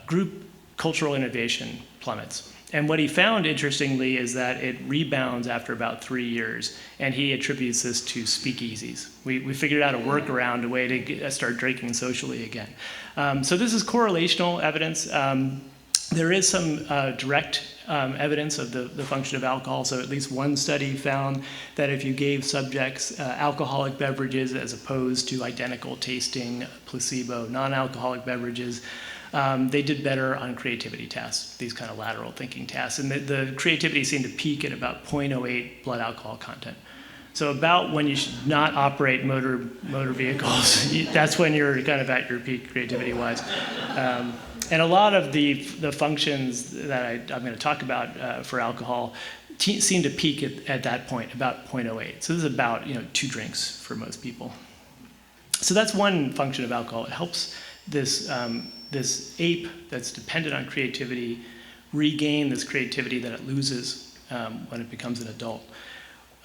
Group cultural innovation plummets. And what he found, interestingly, is that it rebounds after about 3 years, and he attributes this to speakeasies. We figured out a workaround, a way to start drinking socially again. So this is correlational evidence. There is some direct evidence of the function of alcohol. So at least one study found that if you gave subjects alcoholic beverages as opposed to identical tasting placebo non-alcoholic beverages, they did better on creativity tests, these kind of lateral thinking tests. And the creativity seemed to peak at about 0.08 blood alcohol content. So about when you should not operate motor vehicles, that's when you're kind of at your peak creativity-wise. And a lot of the functions that I'm going to talk about for alcohol seem to peak at that point, about 0.08. So this is about 2 drinks for most people. So that's one function of alcohol. It helps this ape that's dependent on creativity regain this creativity that it loses when it becomes an adult.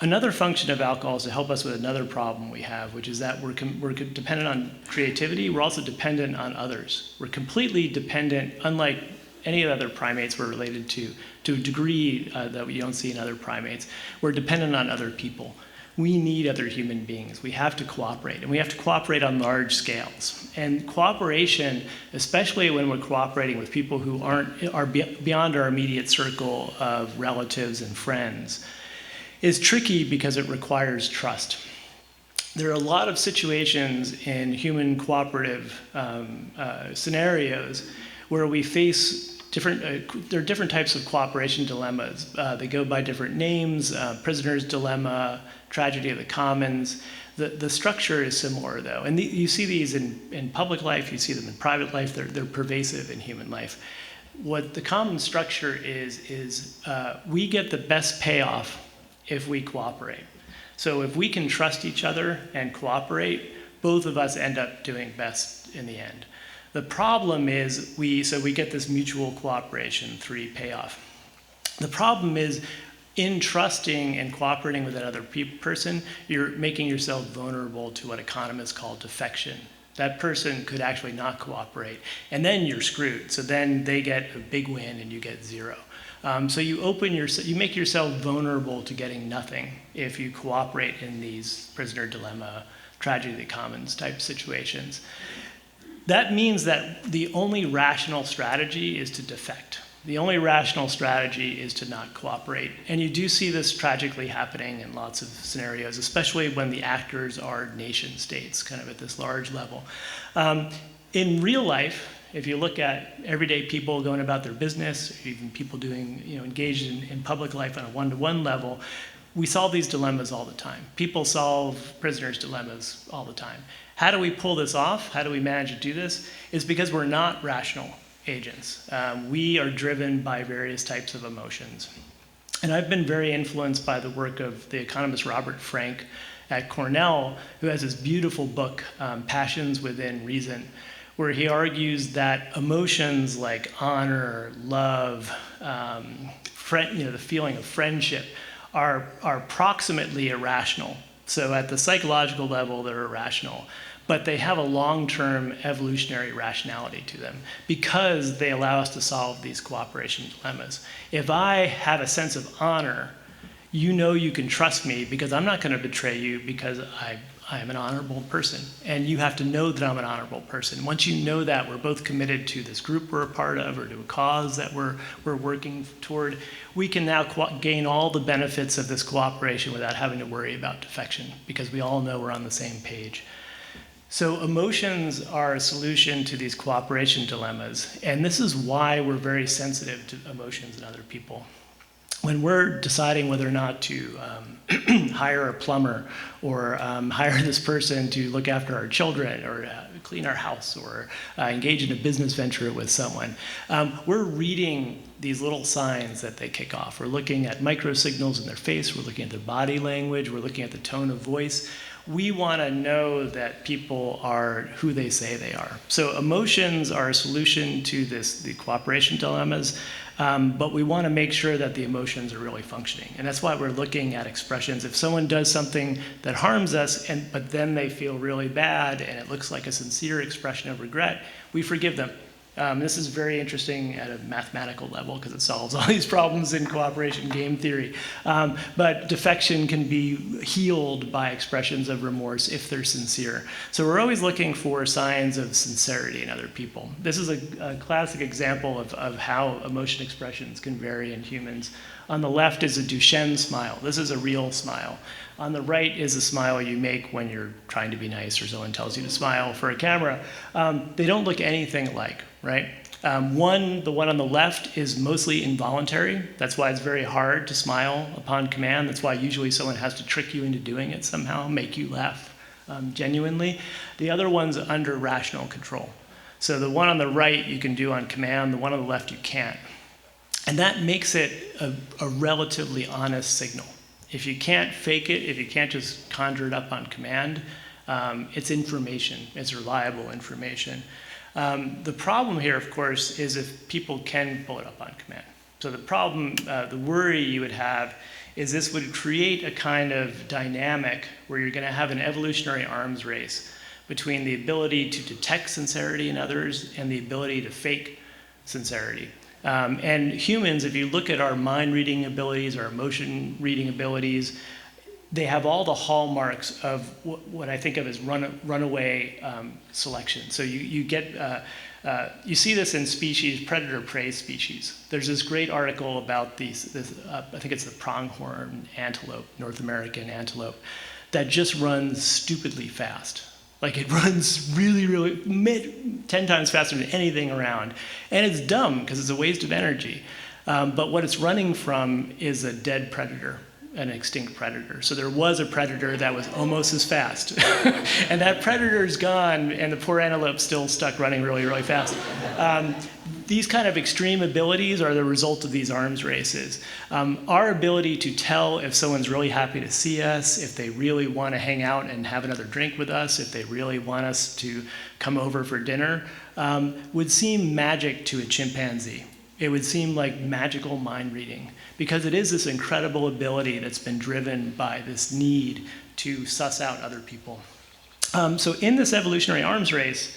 Another function of alcohol is to help us with another problem we have, which is that we're dependent on creativity. We're also dependent on others. We're completely dependent, unlike any of the other primates we're related to a degree that we don't see in other primates. We're dependent on other people. We need other human beings. We have to cooperate, and we have to cooperate on large scales. And cooperation, especially when we're cooperating with people who are beyond our immediate circle of relatives and friends, is tricky because it requires trust. There are a lot of situations in human cooperative scenarios where we face there are different types of cooperation dilemmas. They go by different names: prisoner's dilemma, tragedy of the commons. The structure is similar, though, and you see these in public life. You see them in private life. They're pervasive in human life. What the common structure is we get the best payoff if we cooperate. So if we can trust each other and cooperate, both of us end up doing best in the end. The problem is we get this mutual cooperation, 3 payoff. The problem is in trusting and cooperating with that other person, you're making yourself vulnerable to what economists call defection. That person could actually not cooperate, and then you're screwed. So then they get a big win and you get 0. So you make yourself vulnerable to getting nothing if you cooperate in these prisoner dilemma, tragedy of the commons type situations. That means that the only rational strategy is to defect. The only rational strategy is to not cooperate. And you do see this tragically happening in lots of scenarios, especially when the actors are nation states, kind of at this large level. In real life, if you look at everyday people going about their business, even people doing, engaged in public life on a one-to-one level, we solve these dilemmas all the time. People solve prisoners' dilemmas all the time. How do we pull this off? How do we manage to do this? It's because we're not rational agents. We are driven by various types of emotions. And I've been very influenced by the work of the economist Robert Frank at Cornell, who has this beautiful book, Passions Within Reason, where he argues that emotions like honor, love, the feeling of friendship are approximately irrational. So at the psychological level, they're irrational, but they have a long-term evolutionary rationality to them because they allow us to solve these cooperation dilemmas. If I have a sense of honor, you can trust me because I'm not going to betray you because I am an honorable person. And you have to know that I'm an honorable person. Once you know that, we're both committed to this group we're a part of or to a cause that we're working toward, we can now gain all the benefits of this cooperation without having to worry about defection because we all know we're on the same page. So emotions are a solution to these cooperation dilemmas. And this is why we're very sensitive to emotions in other people. When we're deciding whether or not to hire a plumber or hire this person to look after our children or clean our house or engage in a business venture with someone, we're reading these little signs that they kick off. We're looking at micro signals in their face. We're looking at their body language. We're looking at the tone of voice. We want to know that people are who they say they are. So emotions are a solution to the cooperation dilemmas, but we want to make sure that the emotions are really functioning. And that's why we're looking at expressions. If someone does something that harms us, but then they feel really bad and it looks like a sincere expression of regret, we forgive them. This is very interesting at a mathematical level because it solves all these problems in cooperation game theory. But defection can be healed by expressions of remorse if they're sincere. So we're always looking for signs of sincerity in other people. This is a classic example of how emotion expressions can vary in humans. On the left is a Duchenne smile. This is a real smile. On the right is a smile you make when you're trying to be nice or someone tells you to smile for a camera. They don't look anything alike, right? The one on the left is mostly involuntary. That's why it's very hard to smile upon command. That's why usually someone has to trick you into doing it somehow, make you laugh genuinely. The other one's under rational control. So the one on the right you can do on command, the one on the left you can't. And that makes it a relatively honest signal. If you can't fake it, if you can't just conjure it up on command, it's information. It's reliable information. The problem here, of course, is if people can pull it up on command. So the problem, the worry you would have is this would create a kind of dynamic where you're going to have an evolutionary arms race between the ability to detect sincerity in others and the ability to fake sincerity. And humans, if you look at our mind reading abilities, our emotion reading abilities, they have all the hallmarks of what I think of as runaway selection. So you see this in species, predator-prey species. There's this great article about I think it's the pronghorn antelope, North American antelope, that just runs stupidly fast. Like it runs really 10 times faster than anything around. And it's dumb because it's a waste of energy. But what it's running from is a dead predator, an extinct predator. So there was a predator that was almost as fast. And that predator's gone, and the poor antelope's still stuck running really fast. These kind of extreme abilities are the result of these arms races. Our ability to tell if someone's really happy to see us, if they really want to hang out and have another drink with us, if they really want us to come over for dinner, would seem magic to a chimpanzee. It would seem like magical mind reading, because it is this incredible ability that's been driven by this need to suss out other people. So in this evolutionary arms race,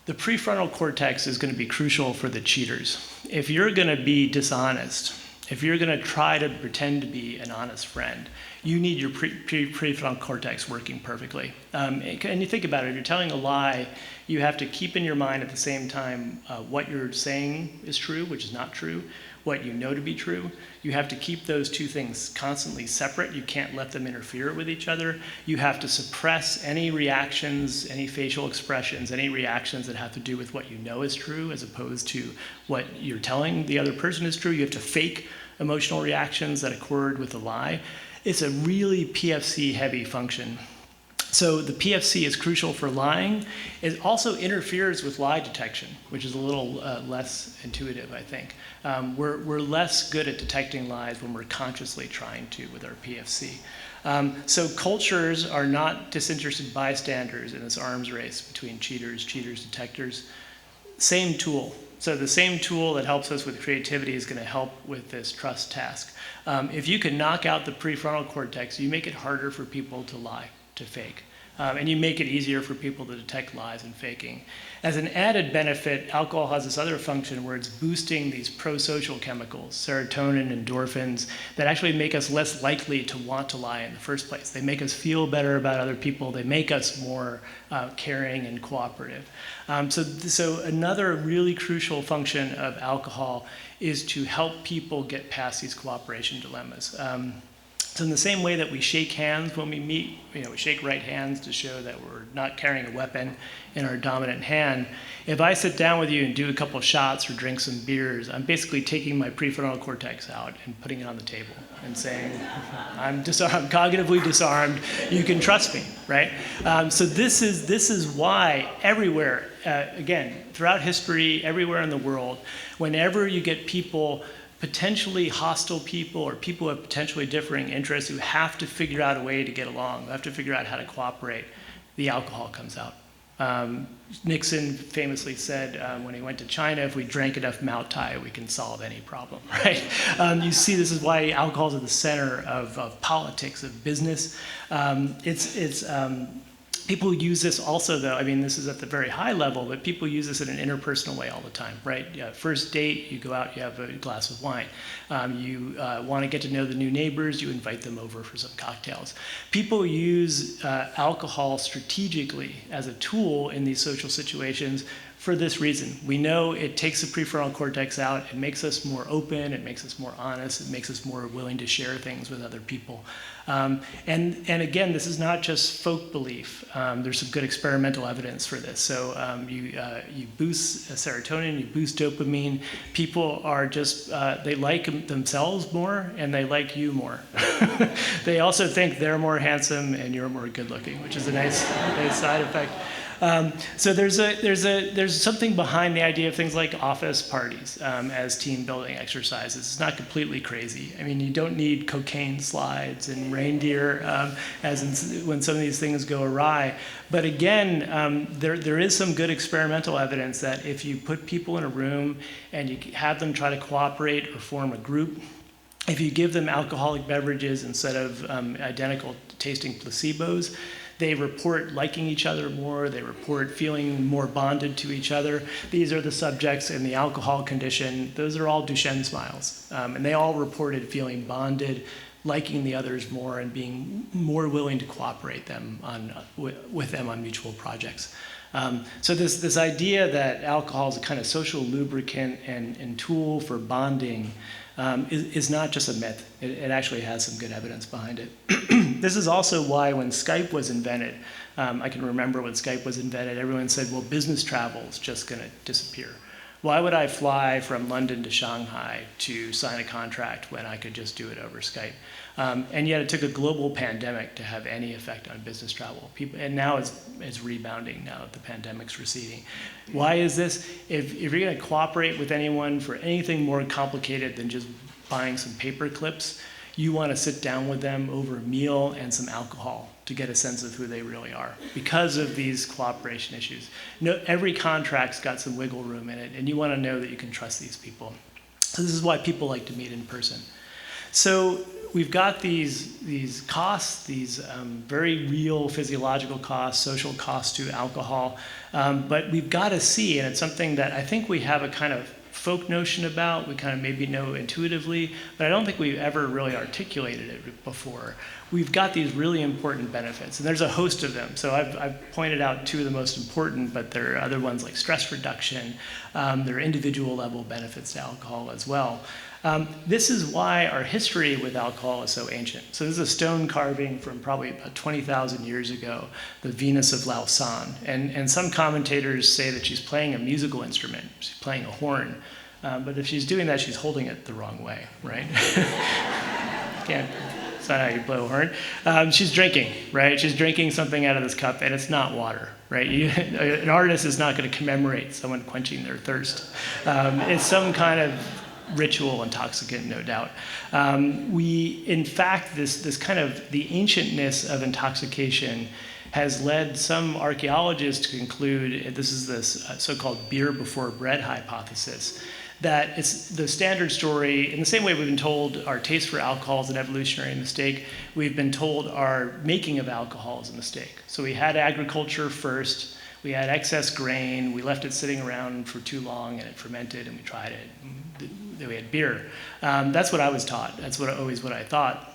the prefrontal cortex is going to be crucial for the cheaters. If you're going to be dishonest, if you're going to try to pretend to be an honest friend, you need your prefrontal cortex working perfectly. And you think about it, if you're telling a lie, you have to keep in your mind at the same time what you're saying is true, which is not true, what you know to be true. You have to keep those two things constantly separate. You can't let them interfere with each other. You have to suppress any reactions, any facial expressions, any reactions that have to do with what you know is true as opposed to what you're telling the other person is true. You have to fake emotional reactions that accord with a lie. It's a really PFC heavy function. So the PFC is crucial for lying. It also interferes with lie detection, which is a little less intuitive, I think. We're less good at detecting lies when we're consciously trying to with our PFC. So cultures are not disinterested bystanders in this arms race between cheaters, detectors. Same tool. So the same tool that helps us with creativity is going to help with this trust task. If you can knock out the prefrontal cortex, you make it harder for people to lie, to fake. And you make it easier for people to detect lies and faking. As an added benefit, alcohol has this other function where it's boosting these pro-social chemicals, serotonin, endorphins, that actually make us less likely to want to lie in the first place. They make us feel better about other people. They make us more caring and cooperative. So another really crucial function of alcohol is to help people get past these cooperation dilemmas. So in the same way that we shake hands when we meet, we shake right hands to show that we're not carrying a weapon in our dominant hand. If I sit down with you and do a couple shots or drink some beers, I'm basically taking my prefrontal cortex out and putting it on the table and saying, I'm cognitively disarmed, you can trust me, right? So this is why everywhere, again, throughout history, everywhere in the world, whenever you get people, potentially hostile people or people who have potentially differing interests who have to figure out a way to get along, who have to figure out how to cooperate, the alcohol comes out. Nixon famously said when he went to China, if we drank enough Mao Tai, we can solve any problem, right? You see, this is why alcohol is at the center of politics, of business. People use this also, though, I mean, this is at the very high level, but people use this in an interpersonal way all the time, right? First date, you go out, you have a glass of wine. You want to get to know the new neighbors, you invite them over for some cocktails. People use alcohol strategically as a tool in these social situations for this reason. We know it takes the prefrontal cortex out, it makes us more open, it makes us more honest, it makes us more willing to share things with other people. And again, this is not just folk belief. There's some good experimental evidence for this. So you boost serotonin, you boost dopamine. People are just, they like themselves more and they like you more. They also think they're more handsome and you're more good looking, which is a nice side effect. So there's something behind the idea of things like office parties as team building exercises. It's not completely crazy. I mean, you don't need cocaine slides and reindeer when some of these things go awry. But again, there is some good experimental evidence that if you put people in a room and you have them try to cooperate or form a group, if you give them alcoholic beverages instead of identical tasting placebos, they report liking each other more, they report feeling more bonded to each other. These are the subjects in the alcohol condition. Those are all Duchenne smiles. And they all reported feeling bonded, liking the others more, and being more willing to cooperate with them on mutual projects. So this idea that alcohol is a kind of social lubricant and tool for bonding is not just a myth. It actually has some good evidence behind it. This is also why when Skype was invented, I can remember when Skype was invented, everyone said, well, business travel is just going to disappear. Why would I fly from London to Shanghai to sign a contract when I could just do it over Skype? And yet it took a global pandemic to have any effect on business travel. And now it's rebounding now that the pandemic's receding. Why is this? If you're going to cooperate with anyone for anything more complicated than just buying some paper clips, you want to sit down with them over a meal and some alcohol to get a sense of who they really are because of these cooperation issues. Every contract's got some wiggle room in it, and you want to know that you can trust these people. So this is why people like to meet in person. So we've got these costs, these very real physiological costs, social costs to alcohol, but we've got to see, and it's something that I think we have a kind of folk notion about, we kind of maybe know intuitively, but I don't think we've ever really articulated it before. We've got these really important benefits, and there's a host of them. So I've pointed out two of the most important, but there are other ones like stress reduction. There are individual level benefits to alcohol as well. This is why our history with alcohol is so ancient. So this is a stone carving from probably about 20,000 years ago, the Venus of Lausanne. And some commentators say that she's playing a musical instrument. She's playing a horn. But if she's doing that, she's holding it the wrong way, right? It's not how you blow a horn. She's drinking, right? She's drinking something out of this cup, and it's not water, right? An artist is not going to commemorate someone quenching their thirst. It's some kind of ritual intoxicant, no doubt. In fact, this kind of the ancientness of intoxication has led some archaeologists to conclude, this is this so-called beer before bread hypothesis, that it's the standard story. In the same way we've been told our taste for alcohol is an evolutionary mistake, we've been told our making of alcohol is a mistake. So we had agriculture first, we had excess grain, we left it sitting around for too long and it fermented and we tried it. Then we had beer. That's what I was taught. That's always what I thought.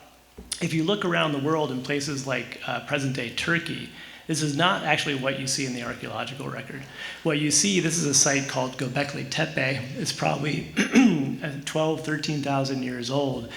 If you look around the world in places like present-day Turkey, this is not actually what you see in the archaeological record. What you see, this is a site called Göbekli Tepe. It's probably 12, 13,000 years old.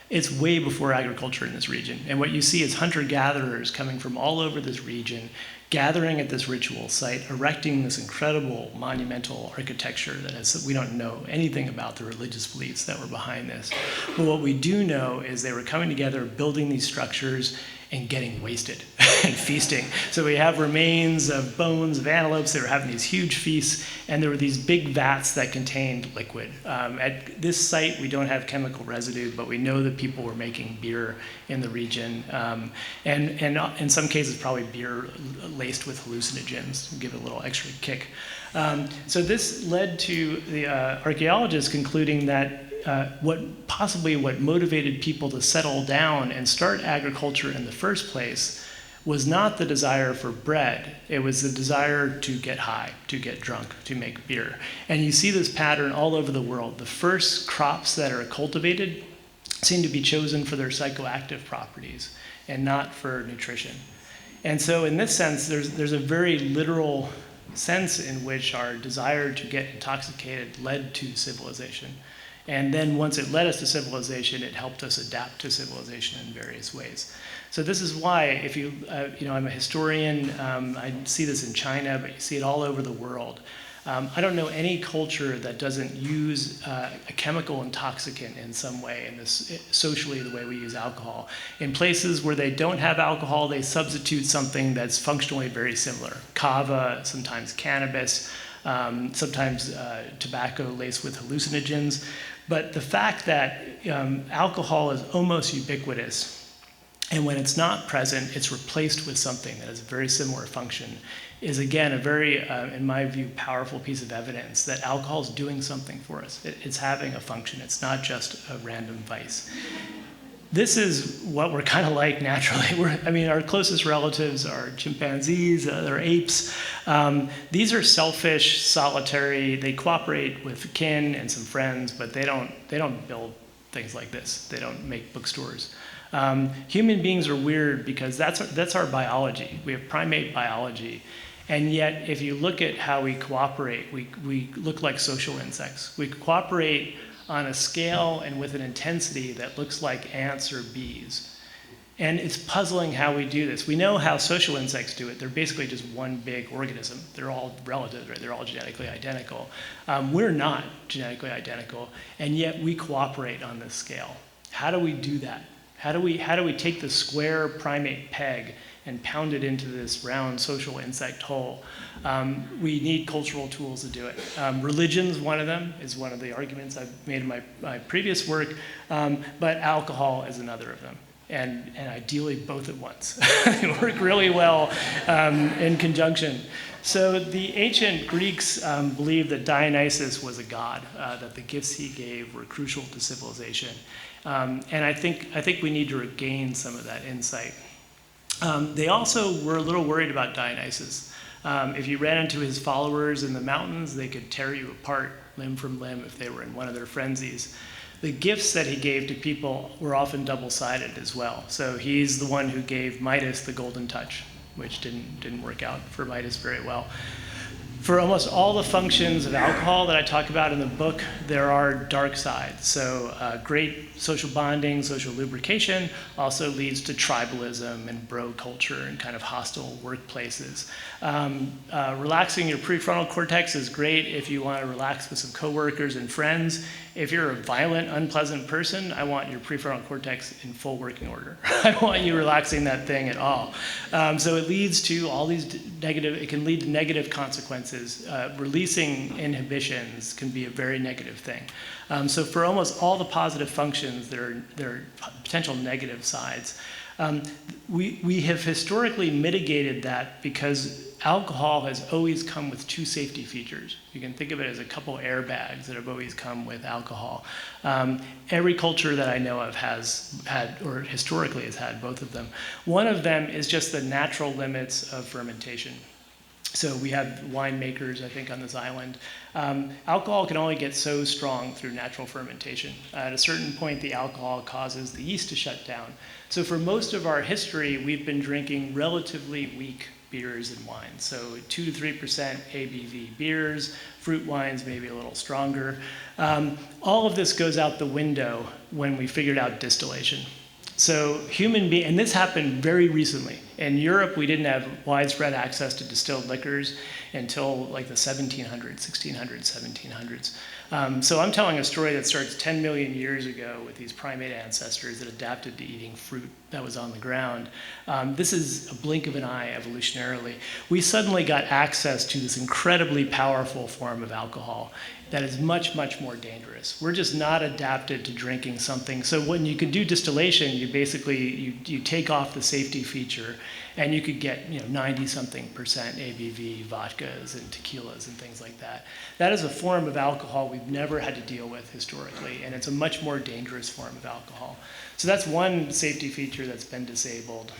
It's way before agriculture in this region. And what you see is hunter-gatherers coming from all over this region, gathering at this ritual site, erecting this incredible monumental architecture that we don't know anything about the religious beliefs that were behind this. But what we do know is they were coming together, building these structures, and getting wasted and feasting. So we have remains of bones of antelopes. They were having these huge feasts, and there were these big vats that contained liquid. At this site, we don't have chemical residue, but we know that people were making beer in the region, and in some cases, probably beer laced with hallucinogens to give it a little extra kick. So this led to the archaeologists concluding that what motivated people to settle down and start agriculture in the first place was not the desire for bread. It was the desire to get high, to get drunk, to make beer. And you see this pattern all over the world. The first crops that are cultivated seem to be chosen for their psychoactive properties and not for nutrition. And so in this sense, there's a very literal sense in which our desire to get intoxicated led to civilization. And then once it led us to civilization, it helped us adapt to civilization in various ways. So this is why, if I'm a historian, I see this in China, but you see it all over the world. I don't know any culture that doesn't use a chemical intoxicant in some way, in this socially the way we use alcohol. In places where they don't have alcohol, they substitute something that's functionally very similar. Kava, sometimes cannabis, sometimes tobacco laced with hallucinogens. But the fact that alcohol is almost ubiquitous, and when it's not present, it's replaced with something that has a very similar function, is again a very, in my view, powerful piece of evidence that alcohol is doing something for us. It's having a function. It's not just a random vice. This is what we're kind of like naturally. Our closest relatives are chimpanzees, they're apes. These are selfish, solitary. They cooperate with kin and some friends, but they don't build things like this. They don't make bookstores. Human beings are weird because that's our biology. We have primate biology. And yet, if you look at how we cooperate, we look like social insects. We cooperate on a scale and with an intensity that looks like ants or bees. And it's puzzling how we do this. We know how social insects do it. They're basically just one big organism. They're all relative, right? They're all genetically identical. We're not genetically identical, and yet we cooperate on this scale. How do we do that? How do we take the square primate peg and pound it into this round social insect hole? We need cultural tools to do it. Religion's one of them, is one of the arguments I've made in my previous work, but alcohol is another of them. And ideally both at once. They work really well in conjunction. So the ancient Greeks believed that Dionysus was a god, that the gifts he gave were crucial to civilization. And I think we need to regain some of that insight. They also were a little worried about Dionysus. If you ran into his followers in the mountains, they could tear you apart limb from limb if they were in one of their frenzies. The gifts that he gave to people were often double-sided as well. So he's the one who gave Midas the golden touch, which didn't work out for Midas very well. For almost all the functions of alcohol that I talk about in the book, there are dark sides. So great social bonding, social lubrication also leads to tribalism and bro culture and kind of hostile workplaces. Relaxing your prefrontal cortex is great if you want to relax with some coworkers and friends. If you're a violent, unpleasant person, I want your prefrontal cortex in full working order. I don't want you relaxing that thing at all. So it leads to all these it can lead to negative consequences. Releasing inhibitions can be a very negative thing. So for almost all the positive functions, there are potential negative sides. We have historically mitigated that because alcohol has always come with two safety features. You can think of it as a couple airbags that have always come with alcohol. Every culture that I know of has had, or historically has had, both of them. One of them is just the natural limits of fermentation. So we have winemakers, I think, on this island. Alcohol can only get so strong through natural fermentation. At a certain point, the alcohol causes the yeast to shut down. So for most of our history, we've been drinking relatively weak beers and wines. So 2 to 3% ABV beers, fruit wines maybe a little stronger. All of this goes out the window when we figured out distillation. So and this happened very recently. In Europe, we didn't have widespread access to distilled liquors until like the 1700s, 1600s, 1700s. So I'm telling a story that starts 10 million years ago with these primate ancestors that adapted to eating fruit that was on the ground. This is a blink of an eye evolutionarily. We suddenly got access to this incredibly powerful form of alcohol that is much, much more dangerous. We're just not adapted to drinking something. So when you can do distillation, you basically, you take off the safety feature and you could get 90-something percent ABV vodkas and tequilas and things like that. That is a form of alcohol we've never had to deal with historically, and it's a much more dangerous form of alcohol. So that's one safety feature that's been disabled.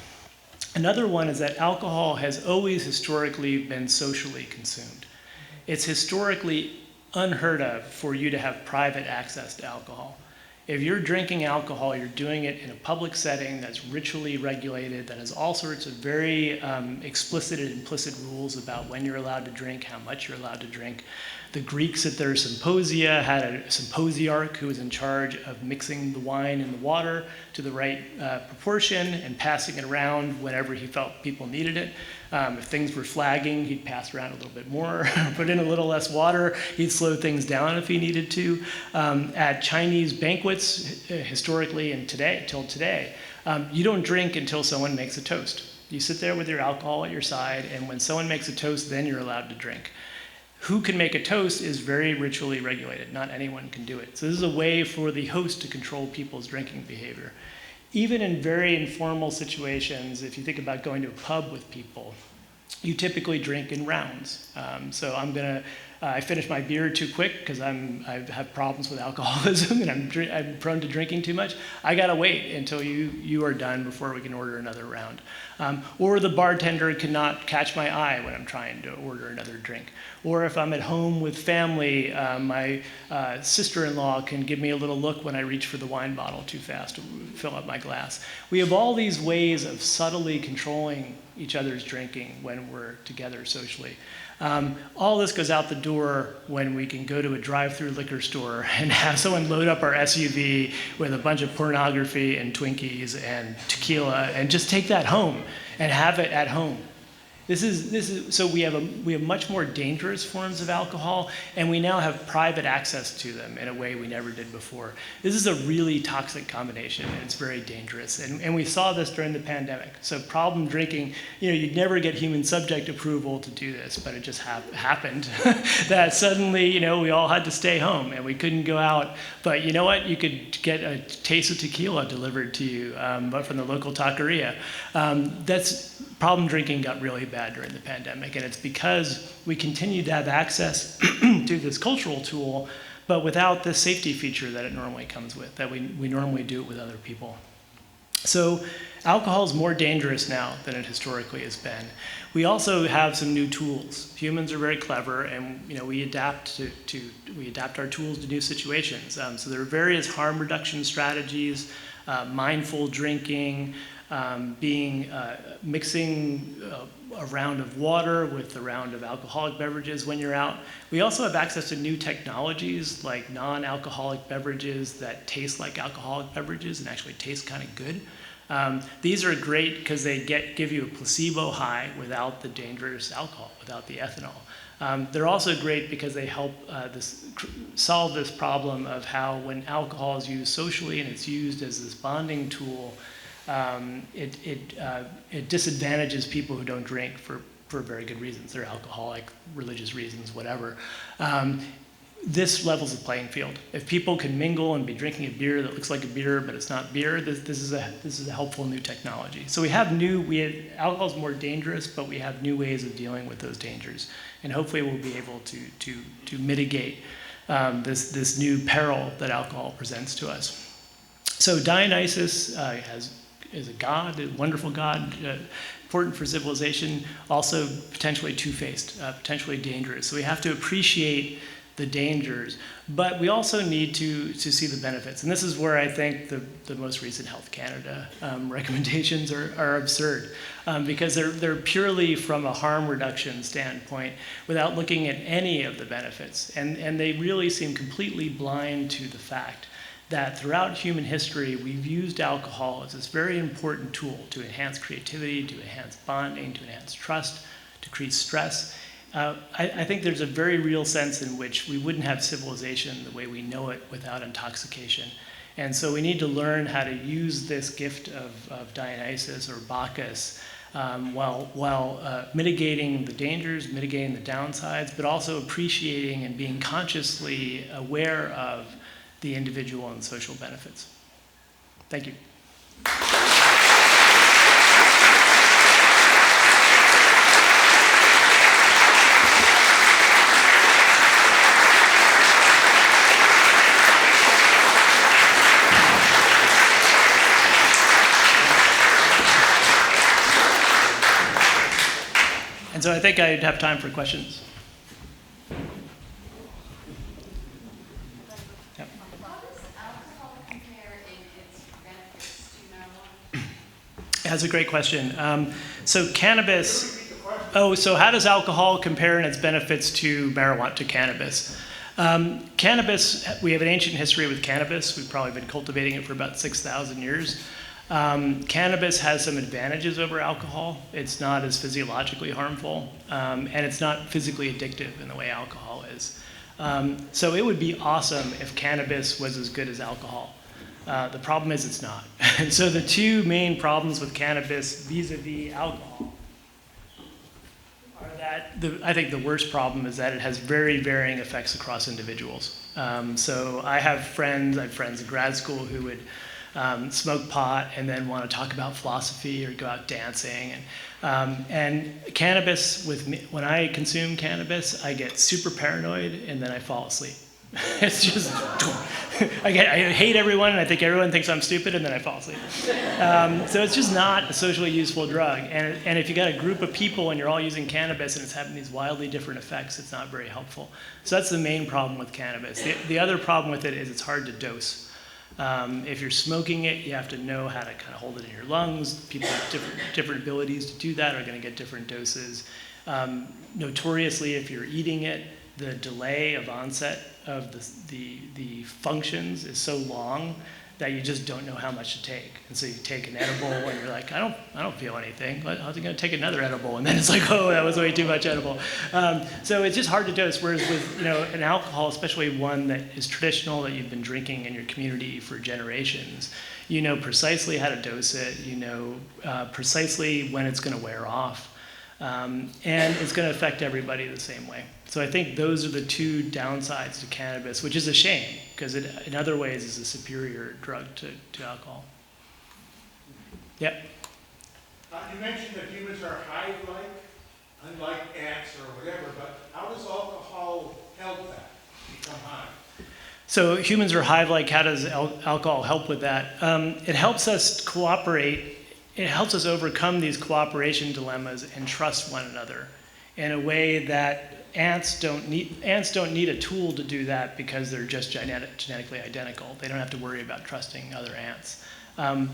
Another one is that alcohol has always historically been socially consumed. It's historically unheard of for you to have private access to alcohol. If you're drinking alcohol, you're doing it in a public setting that's ritually regulated, that has all sorts of very explicit and implicit rules about when you're allowed to drink, how much you're allowed to drink. The Greeks at their symposia had a symposiarch who was in charge of mixing the wine and the water to the right proportion and passing it around whenever he felt people needed it. If things were flagging, he'd pass around a little bit more, put in a little less water. He'd slow things down if he needed to. At Chinese banquets, historically and today, till today, you don't drink until someone makes a toast. You sit there with your alcohol at your side, and when someone makes a toast, then you're allowed to drink. Who can make a toast is very ritually regulated. Not anyone can do it. So this is a way for the host to control people's drinking behavior. Even in very informal situations, if you think about going to a pub with people, you typically drink in rounds. So I finish my beer too quick because I have problems with alcoholism and I'm prone to drinking too much. I gotta wait until you are done before we can order another round. Or the bartender cannot catch my eye when I'm trying to order another drink. Or if I'm at home with family, my sister-in-law can give me a little look when I reach for the wine bottle too fast to fill up my glass. We have all these ways of subtly controlling each other's drinking when we're together socially. All this goes out the door door when we can go to a drive-through liquor store and have someone load up our SUV with a bunch of pornography and Twinkies and tequila and just take that home and have it at home. This is so we have much more dangerous forms of alcohol, and we now have private access to them in a way we never did before. This is a really toxic combination, and it's very dangerous. And we saw this during the pandemic. So problem drinking, you'd never get human subject approval to do this, but it just happened that suddenly, we all had to stay home and we couldn't go out. But you know what? You could get a taste of tequila delivered to you, but from the local taqueria. Problem drinking got really bad during the pandemic, and it's because we continued to have access to this cultural tool, but without the safety feature that it normally comes with, that we normally do it with other people. So alcohol is more dangerous now than it historically has been. We also have some new tools. Humans are very clever, and we adapt our tools to new situations. So there are various harm reduction strategies, mindful drinking, mixing a round of water with a round of alcoholic beverages when you're out. We also have access to new technologies like non-alcoholic beverages that taste like alcoholic beverages and actually taste kind of good. These are great because they give you a placebo high without the dangerous alcohol, without the ethanol. They're also great because they help solve this problem of how when alcohol is used socially and it's used as this bonding tool, it disadvantages people who don't drink for very good reasons. They're alcoholic, religious reasons, whatever. This levels the playing field. If people can mingle and be drinking a beer that looks like a beer but it's not beer, this is a helpful new technology. So alcohol is more dangerous, but we have new ways of dealing with those dangers, and hopefully we'll be able to mitigate this new peril that alcohol presents to us. So Dionysus is a god, a wonderful god, important for civilization, also potentially two-faced, potentially dangerous. So we have to appreciate the dangers, but we also need to see the benefits. And this is where I think the most recent Health Canada recommendations are absurd, because they're purely from a harm reduction standpoint without looking at any of the benefits. And they really seem completely blind to the fact that throughout human history, we've used alcohol as this very important tool to enhance creativity, to enhance bonding, to enhance trust, to decrease stress. I think there's a very real sense in which we wouldn't have civilization the way we know it without intoxication. And so we need to learn how to use this gift of Dionysus or Bacchus while mitigating the dangers, mitigating the downsides, but also appreciating and being consciously aware of the individual and social benefits. Thank you. And so I think I'd have time for questions. That's a great question. So cannabis, so how does alcohol compare in its benefits to marijuana, to cannabis? Cannabis, we have an ancient history with cannabis. We've probably been cultivating it for about 6,000 years. Cannabis has some advantages over alcohol. It's not as physiologically harmful, and it's not physically addictive in the way alcohol is. So it would be awesome if cannabis was as good as alcohol. The problem is it's not. And so the two main problems with cannabis vis-a-vis alcohol are that I think the worst problem is that it has very varying effects across individuals. So I have friends in grad school who would smoke pot and then want to talk about philosophy or go out dancing. And cannabis, when I consume cannabis, I get super paranoid and then I fall asleep. It's just, I hate everyone and I think everyone thinks I'm stupid and then I fall asleep. So it's just not a socially useful drug. And if you got a group of people and you're all using cannabis and it's having these wildly different effects, it's not very helpful. So that's the main problem with cannabis. The other problem with it is it's hard to dose. If you're smoking it, you have to know how to kind of hold it in your lungs. People with different abilities to do that are going to get different doses. Notoriously, if you're eating it, the delay of onset of the functions is so long that you just don't know how much to take. And so you take an edible and you're like, I don't feel anything. How's it gonna take another edible? And then it's like, oh, that was way too much edible. So it's just hard to dose. Whereas with an alcohol, especially one that is traditional, that you've been drinking in your community for generations, you know precisely how to dose it. You know precisely when it's gonna wear off. And it's gonna affect everybody the same way. So I think those are the two downsides to cannabis, which is a shame, because it, in other ways, is a superior drug to alcohol. Yep. You mentioned that humans are hive-like, unlike ants or whatever, but how does alcohol help that become hive? So humans are hive-like. How does alcohol help with that? It helps us cooperate. It helps us overcome these cooperation dilemmas and trust one another in a way that ants don't need a tool to do that, because they're just genetically identical. They don't have to worry about trusting other ants. I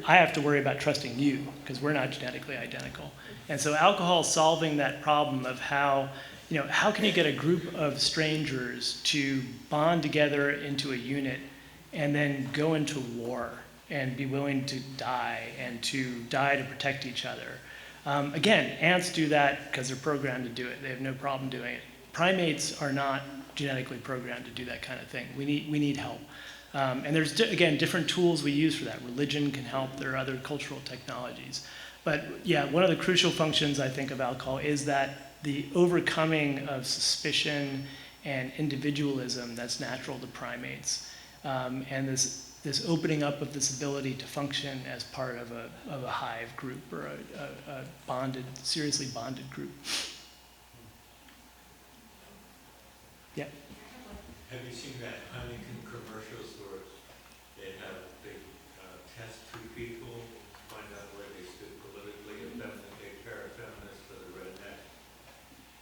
have to worry about trusting you, because we're not genetically identical. And so alcohol is solving that problem of how can you get a group of strangers to bond together into a unit and then go into war and be willing to die, and to die to protect each other. Again, ants do that because they're programmed to do it. They have no problem doing it. Primates are not genetically programmed to do that kind of thing. We need help. And there's, again, different tools we use for that. Religion can help. There are other cultural technologies. But yeah, one of the crucial functions, I think, of alcohol is that the overcoming of suspicion and individualism that's natural to primates. And this opening up of this ability to function as part of a hive group, or a seriously bonded group. Yeah. Have you seen that Heineken commercials where they test two people, find out where they stood politically, and then they pair a feminist with a redneck,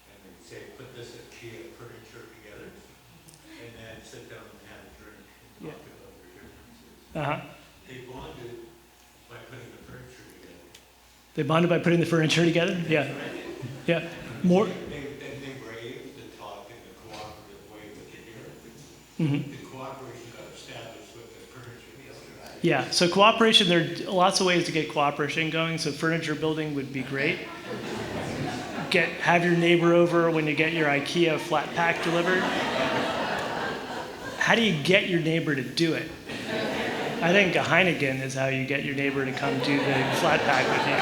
and they say, put this IKEA furniture together, and then sit down and have a drink and talk about their differences. They bonded by putting the furniture together. They bonded by putting the furniture together? Yeah. Yeah. More. They braved the talk in the cooperative way with the hearing. Mm-hmm. The cooperation got established with the furniture together. Yeah, so cooperation, there are lots of ways to get cooperation going. So furniture building would be great. Have your neighbor over when you get your IKEA flat pack delivered. How do you get your neighbor to do it? I think a Heineken is how you get your neighbor to come do the flat pack with you.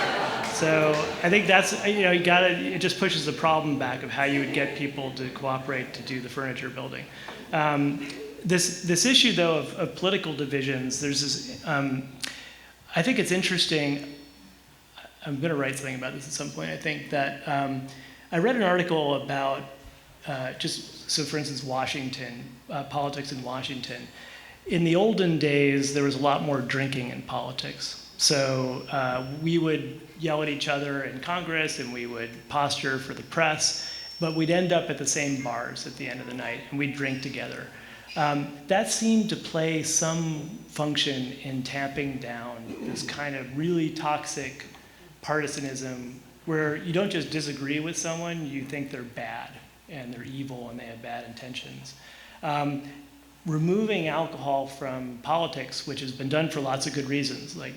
So I think that's, it just pushes the problem back of how you would get people to cooperate to do the furniture building. This issue, though, of political divisions, there's this, I think it's interesting. I'm going to write something about this at some point. I think that I read an article about for instance, Washington, politics in Washington. In the olden days, there was a lot more drinking in politics. So we would yell at each other in Congress, and we would posture for the press, but we'd end up at the same bars at the end of the night, and we'd drink together. That seemed to play some function in tamping down this kind of really toxic partisanism, where you don't just disagree with someone, you think they're bad and they're evil and they have bad intentions. Removing alcohol from politics, which has been done for lots of good reasons, like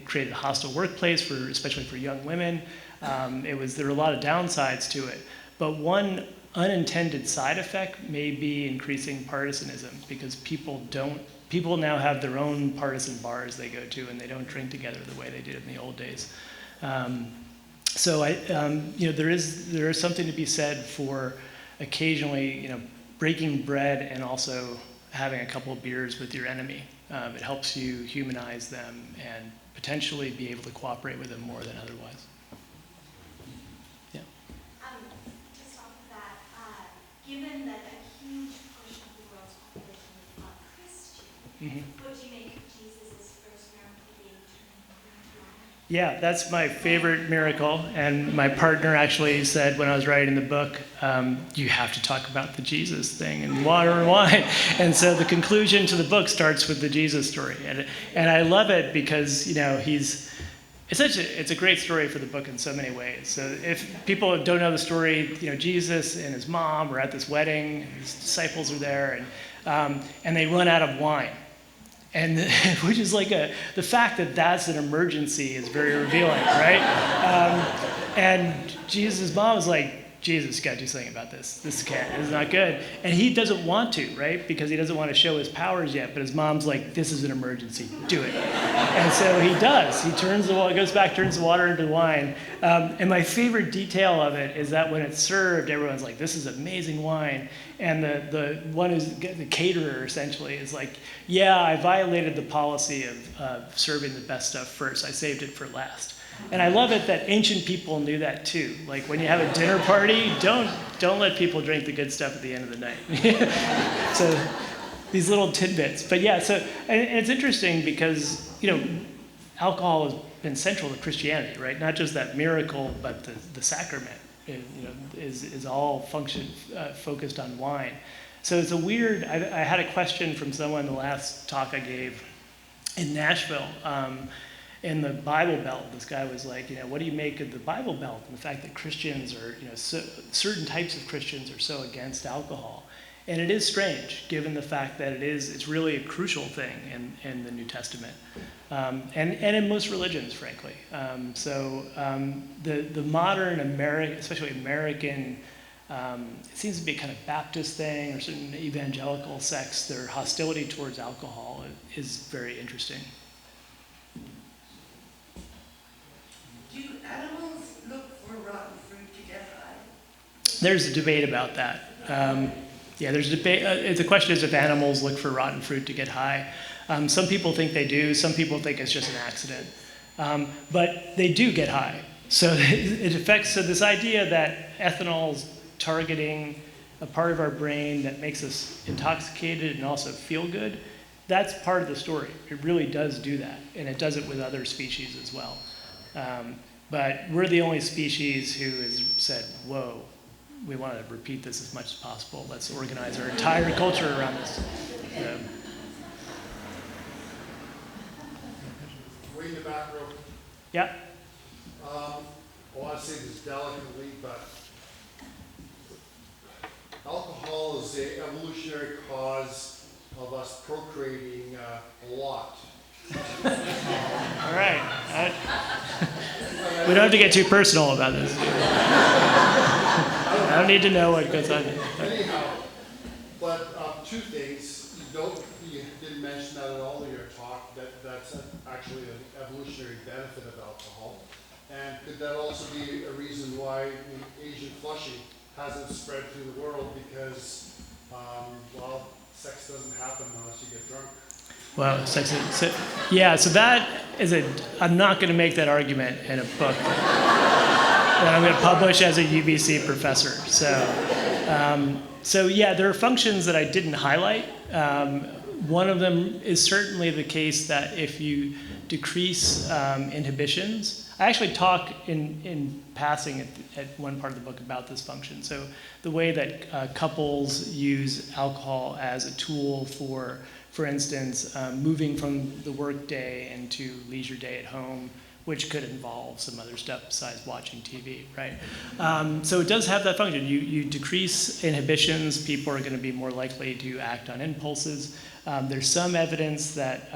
created a hostile workplace especially for young women. There were a lot of downsides to it, but one unintended side effect may be increasing partisanism, because people now have their own partisan bars they go to, and they don't drink together the way they did in the old days. So there is something to be said for occasionally, breaking bread and also having a couple of beers with your enemy. It helps you humanize them and potentially be able to cooperate with them more than otherwise. Yeah. Just off of that, given that a huge portion of the world's population is not Christian, what do you make of Jesus' first miracle being turned into wine? Yeah, that's my favorite miracle, and my partner actually said when I was writing the book, you have to talk about the Jesus thing and water and wine. And so the conclusion to the book starts with the Jesus story, and I love it because it's a great story for the book in so many ways. So if people don't know the story, Jesus and his mom are at this wedding, his disciples are there, and they run out of wine. And which is like the fact that that's an emergency is very revealing, right? And Jesus' mom is like, Jesus, you got to do something about this. This is not good. And he doesn't want to, right? Because he doesn't want to show his powers yet. But his mom's like, this is an emergency. Do it. And so he does. He goes back, turns the water into wine. And my favorite detail of it is that when it's served, everyone's like, this is amazing wine. And the one who's the caterer essentially is like, yeah, I violated the policy of serving the best stuff first. I saved it for last. And I love it that ancient people knew that too. Like when you have a dinner party, don't let people drink the good stuff at the end of the night. So these little tidbits. But yeah, and it's interesting because, alcohol has been central to Christianity, right? Not just that miracle, but the sacrament, is all focused on wine. So it's a weird, I had a question from someone the last talk I gave in Nashville. In the Bible Belt, this guy was like, what do you make of the Bible Belt and the fact that Christians are, certain types of Christians are so against alcohol? And it is strange, given the fact that it's really a crucial thing in the New Testament, and in most religions, frankly. The modern American, especially American, it seems to be a kind of Baptist thing, or certain evangelical sects, their hostility towards alcohol is very interesting. Do animals look for rotten fruit to get high? There's a debate about that. There's a debate. The question is if animals look for rotten fruit to get high. Some people think they do. Some people think it's just an accident. But they do get high. So it affects. So this idea that ethanol's targeting a part of our brain that makes us intoxicated and also feel good, that's part of the story. It really does do that, and it does it with other species as well. But we're the only species who has said, whoa, we want to repeat this as much as possible. Let's organize our entire culture around this. Way in the back row. Yeah. I want to say this delicately, but alcohol is the evolutionary cause of us procreating a lot. All right. We don't have to get too personal about this. I don't need to know what goes on. Anyhow, but two things. You didn't mention that at all in your talk, that's actually an evolutionary benefit of alcohol. And could that also be a reason why Asian flushing hasn't spread through the world? Because, sex doesn't happen unless you get drunk. Well, so that is I'm not going to make that argument in a book that I'm going to publish as a UBC professor. So there are functions that I didn't highlight. One of them is certainly the case that if you decrease inhibitions, I actually talk in passing at one part of the book about this function. So the way that couples use alcohol as a tool for instance, moving from the work day into leisure day at home, which could involve some other stuff besides watching TV, right? So it does have that function. You decrease inhibitions, people are going to be more likely to act on impulses. There's some evidence that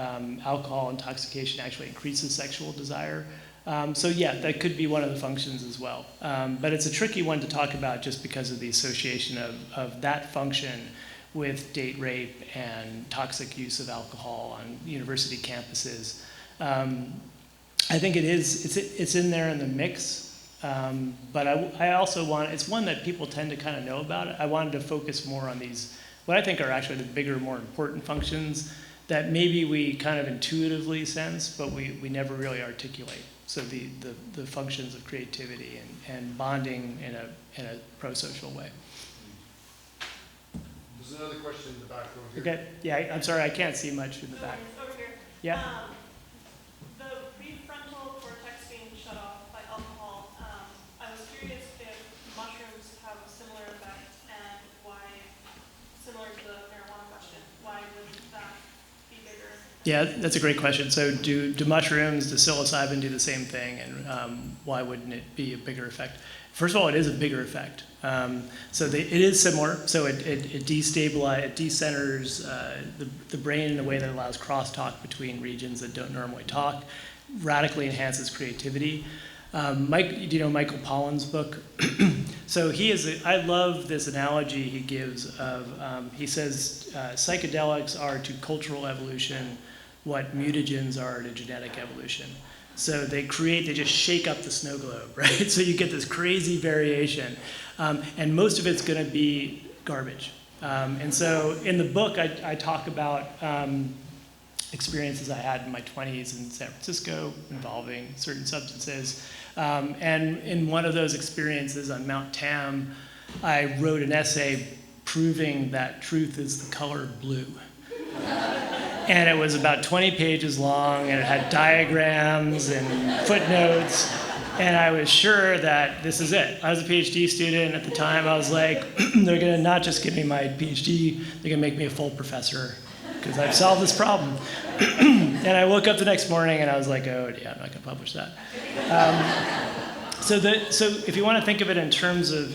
alcohol intoxication actually increases sexual desire. That could be one of the functions as well. But it's a tricky one to talk about just because of the association of that function with date rape and toxic use of alcohol on university campuses. I think it's in there in the mix, but I also it's one that people tend to kind of know about. I wanted to focus more on these, what I think are actually the bigger, more important functions that maybe we kind of intuitively sense, but we never really articulate. So the functions of creativity and bonding in a pro-social way. There's another question in the back row here. Okay, yeah, I'm sorry, I can't see much in the back. Over here. Yeah. The prefrontal cortex being shut off by alcohol, I was curious if mushrooms have a similar effect and why, similar to the marijuana question, why would that be bigger Yeah, that's a great question. So do mushrooms, does psilocybin do the same thing, and why wouldn't it be a bigger effect? First of all, it is a bigger effect. It is similar. So it decenters the brain in a way that allows crosstalk between regions that don't normally talk, radically enhances creativity. Do you know Michael Pollan's book? So I love this analogy he gives of, he says, psychedelics are to cultural evolution what mutagens are to genetic evolution. So they just shake up the snow globe, right? So you get this crazy variation. And most of it's going to be garbage. And so in the book, I talk about experiences I had in my 20s in San Francisco involving certain substances. And in one of those experiences on Mount Tam, I wrote an essay proving that truth is the color blue. And it was about 20 pages long, and it had diagrams and footnotes, and I was sure that this is it. I was a PhD student at the time. I was like, they're gonna not just give me my PhD, they're gonna make me a full professor, because I've solved this problem. And I woke up the next morning and I was like, oh yeah, I'm not gonna publish that. So if you wanna think of it in terms of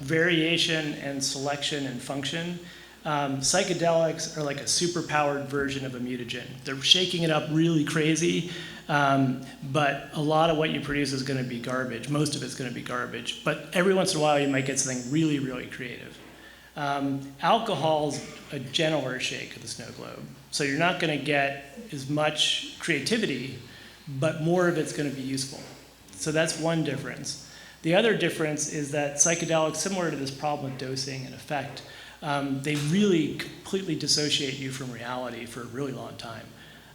variation and selection and function, psychedelics are like a superpowered version of a mutagen. They're shaking it up really crazy, but a lot of what you produce is going to be garbage. Most of it's going to be garbage, but every once in a while you might get something really, really creative. Alcohol's a gentler shake of the snow globe, so you're not going to get as much creativity, but more of it's going to be useful. So that's one difference. The other difference is that psychedelics, similar to this problem of dosing and effect, they really completely dissociate you from reality for a really long time.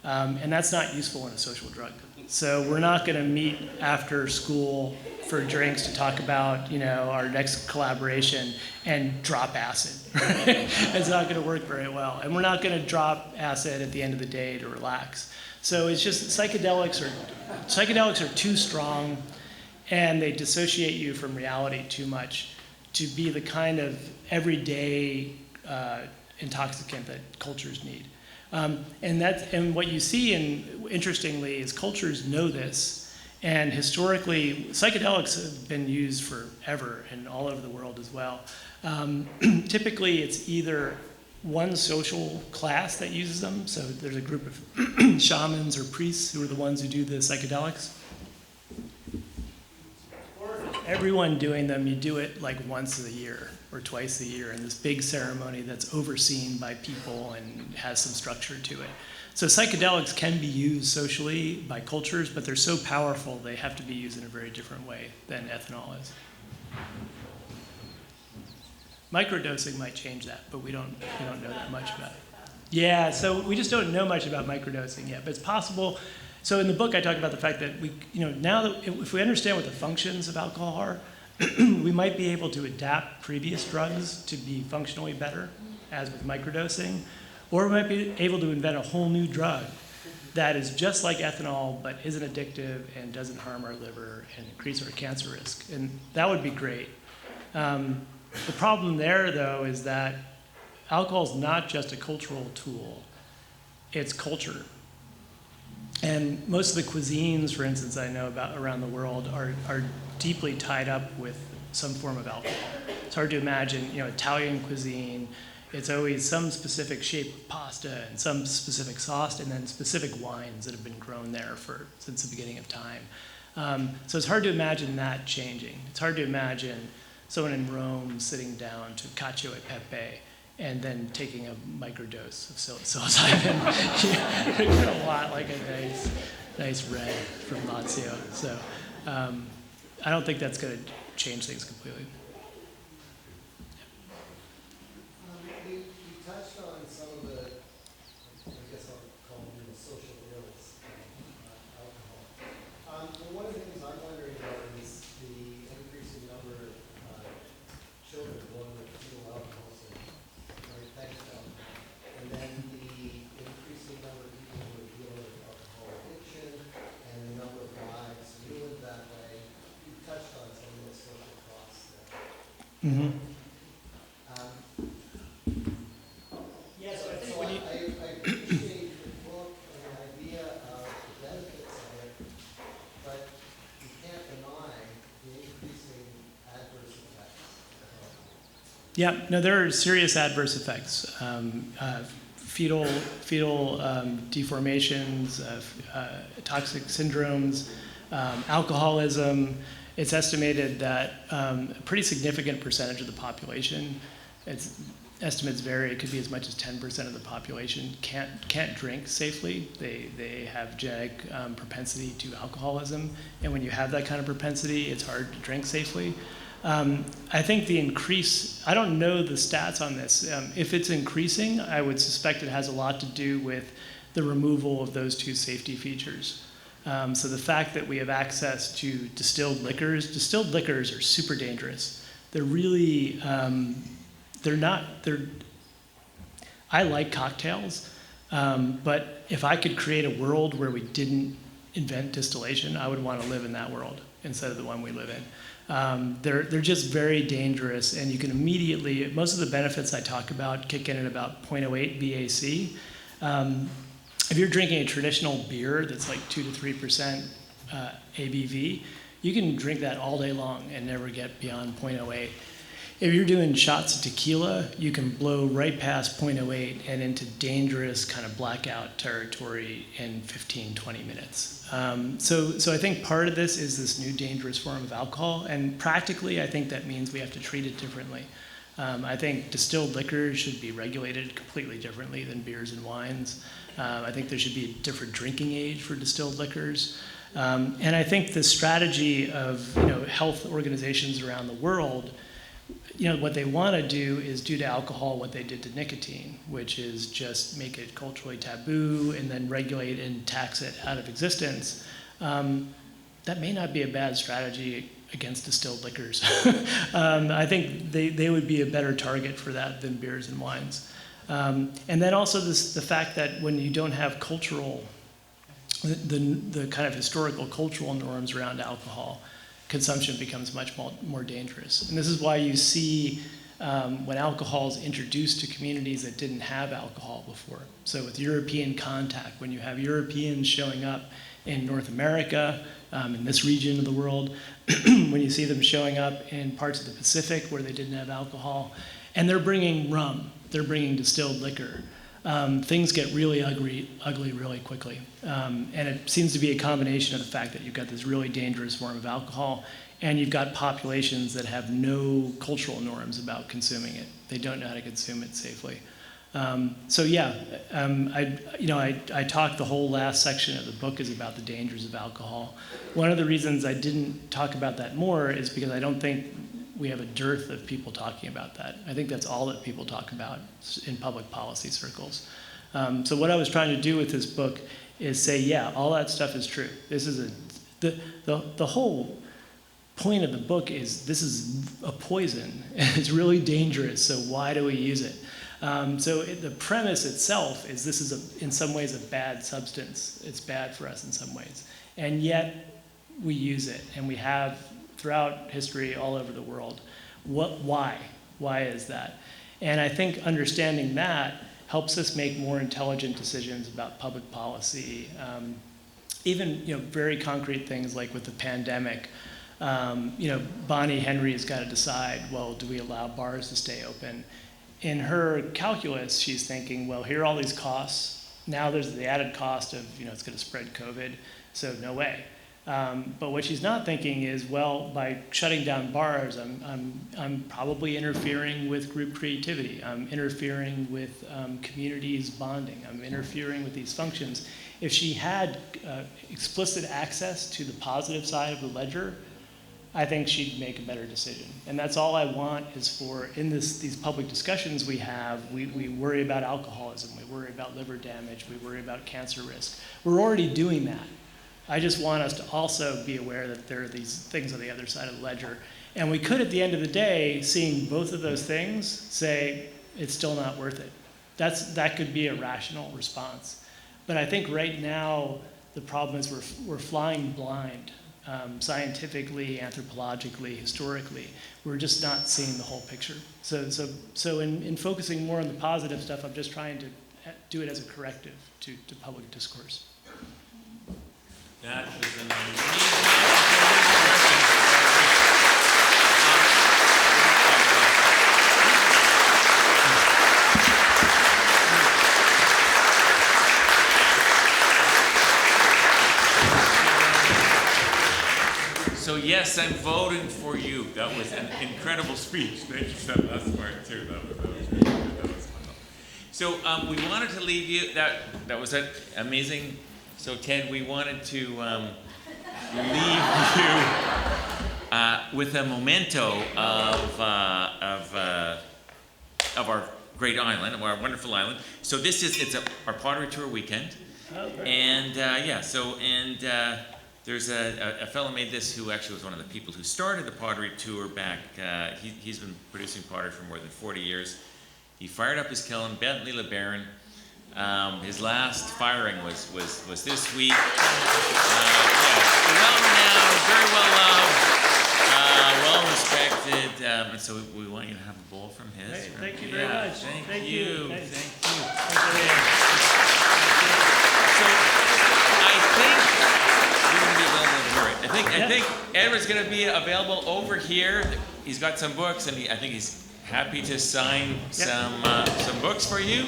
And that's not useful in a social drug. So we're not going to meet after school for drinks to talk about, our next collaboration and drop acid. It's not going to work very well. And we're not going to drop acid at the end of the day to relax. So it's just psychedelics are too strong, and they dissociate you from reality too much to be the kind of everyday intoxicant that cultures need. And what you see, interestingly, is cultures know this, and historically, psychedelics have been used forever and all over the world as well. Typically, it's either one social class that uses them, so there's a group of shamans or priests who are the ones who do the psychedelics. Everyone doing them, you do it like once a year or twice a year in this big ceremony that's overseen by people and has some structure to it. So psychedelics can be used socially by cultures, but they're so powerful they have to be used in a very different way than ethanol is. Microdosing might change that, but we don't know that much about it. Yeah, so we just don't know much about microdosing yet, but it's possible. So in the book, I talk about the fact that now that if we understand what the functions of alcohol are, we might be able to adapt previous drugs to be functionally better, as with microdosing, or we might be able to invent a whole new drug that is just like ethanol, but isn't addictive and doesn't harm our liver and increase our cancer risk. And that would be great. The problem there, though, is that alcohol is not just a cultural tool, it's culture. And most of the cuisines, for instance, I know about around the world are deeply tied up with some form of alcohol. It's hard to imagine, Italian cuisine, it's always some specific shape of pasta and some specific sauce and then specific wines that have been grown there since the beginning of time. So it's hard to imagine that changing. It's hard to imagine someone in Rome sitting down to cacio e pepe and then taking a microdose of psilocybin. You're gonna want like a nice red from Lazio. So I don't think that's gonna change things completely. You touched on some of the, I guess I'll call them the social ills of alcohol. But one of the things I'm wondering about is the increasing number of children born with fetal alcohol syndrome, or infected alcohol, and then the increasing number of people who are dealing with alcohol addiction, and the number of lives ruined that way. You touched on some of the social costs there. Mm-hmm. Yes, so I appreciate your book Yeah, no, there are serious adverse effects. Fetal deformations, toxic syndromes, alcoholism. It's estimated that a pretty significant percentage of the population, estimates vary, it could be as much as 10% of the population can't drink safely. They have genetic propensity to alcoholism, and when you have that kind of propensity, it's hard to drink safely. I think the increase, I don't know the stats on this. If it's increasing, I would suspect it has a lot to do with the removal of those two safety features. So the fact that we have access to distilled liquors are super dangerous. They're really, I like cocktails, but if I could create a world where we didn't invent distillation, I would want to live in that world instead of the one we live in. They're just very dangerous, and you can immediately, most of the benefits I talk about kick in at about 0.08 BAC. If you're drinking a traditional beer that's like 2 to 3% ABV, you can drink that all day long and never get beyond 0.08. If you're doing shots of tequila, you can blow right past 0.08 and into dangerous kind of blackout territory in 15, 20 minutes. So I think part of this is this new dangerous form of alcohol, and practically I think that means we have to treat it differently. I think distilled liquors should be regulated completely differently than beers and wines. I think there should be a different drinking age for distilled liquors. And I think the strategy of health organizations around the world, what they want to do is do to alcohol what they did to nicotine, which is just make it culturally taboo and then regulate and tax it out of existence. That may not be a bad strategy against distilled liquors. I think they would be a better target for that than beers and wines. And then also the fact that when you don't have cultural, the kind of historical cultural norms around alcohol, consumption becomes much more dangerous. And this is why you see when alcohol is introduced to communities that didn't have alcohol before. So with European contact, when you have Europeans showing up in North America, in this region of the world, when you see them showing up in parts of the Pacific where they didn't have alcohol, and they're bringing rum, they're bringing distilled liquor, things get really ugly really quickly. And it seems to be a combination of the fact that you've got this really dangerous form of alcohol, and you've got populations that have no cultural norms about consuming it. They don't know how to consume it safely. So yeah, I talked, the whole last section of the book is about the dangers of alcohol. One of the reasons I didn't talk about that more is because I don't think we have a dearth of people talking about that. I think that's all that people talk about in public policy circles. So what I was trying to do with this book is say, yeah, all that stuff is true. This is the whole point of the book is this is a poison, and it's really dangerous, so why do we use it? So the premise itself is this is in some ways a bad substance. It's bad for us in some ways. And yet we use it, and we have throughout history all over the world. Why? Why is that? And I think understanding that helps us make more intelligent decisions about public policy. Even very concrete things like with the pandemic. Bonnie Henry's got to decide, well, do we allow bars to stay open? In her calculus, she's thinking, well, here are all these costs. Now there's the added cost of, it's going to spread COVID, so no way. But what she's not thinking is, well, by shutting down bars, I'm probably interfering with group creativity. I'm interfering with communities bonding. I'm interfering with these functions. If she had explicit access to the positive side of the ledger, I think she'd make a better decision. And that's all I want is for, in these public discussions we have, we worry about alcoholism, we worry about liver damage, we worry about cancer risk. We're already doing that. I just want us to also be aware that there are these things on the other side of the ledger. And we could, at the end of the day, seeing both of those things, say, it's still not worth it. That could be a rational response. But I think right now, the problem is we're flying blind. Scientifically, anthropologically, historically, we're just not seeing the whole picture. So in focusing more on the positive stuff, I'm just trying to do it as a corrective to public discourse. That was an amazing. Yes, I'm voting for you. That was an incredible speech. Thank you for that last part too. That was really good. That was fun. So we wanted to leave you, that was amazing. So Ted, we wanted to leave you with a memento of our great island, of our wonderful island. So it's our pottery tour weekend. Oh, great. And there's a fellow made this who actually was one of the people who started the pottery tour back. He's been producing pottery for more than 40 years. He fired up his kiln, Bentley LeBaron. His last firing was this week. Well-renowned, very well-loved, well-respected. And so we want you to have a bowl from his. Hey, thank you very much. Thank you. Hey. Thank you. I think Edward's going to be available over here. He's got some books, and I think he's happy to sign some books for you.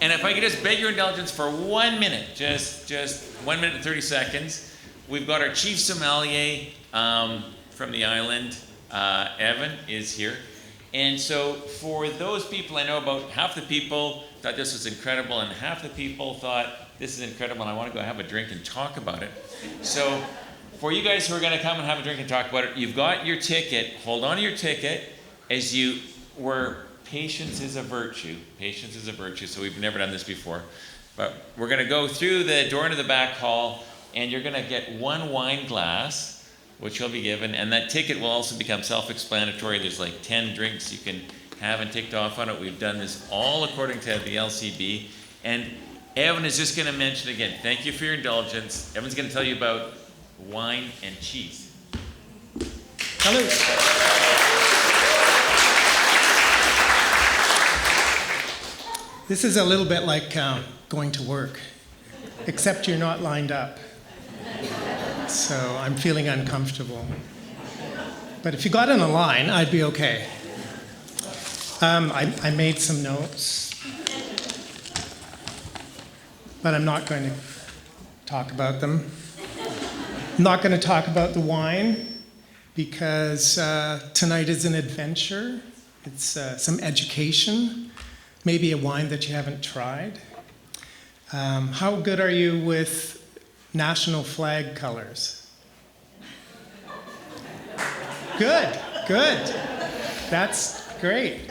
And if I could just beg your indulgence for 1 minute, just 1 minute and 30 seconds. We've got our chief sommelier from the island, Evan, is here. And so for those people, I know about half the people thought this was incredible, and half the people thought this is incredible, and I want to go have a drink and talk about it. So for you guys who are going to come and have a drink and talk about it, you've got your ticket. Hold on to your ticket as patience is a virtue. Patience is a virtue, so we've never done this before. But we're going to go through the door into the back hall, and you're going to get one wine glass, which you'll be given, and that ticket will also become self-explanatory. There's like 10 drinks you can have and ticked off on it. We've done this all according to the LCB. And Evan is just going to mention again, thank you for your indulgence. Evan's going to tell you about wine and cheese. Hello. This is a little bit like going to work, except you're not lined up. So I'm feeling uncomfortable. But if you got in a line, I'd be okay. I made some notes, but I'm not going to talk about them. I'm not going to talk about the wine because tonight is an adventure. It's some education, maybe a wine that you haven't tried. How good are you with national flag colors? Good. That's great.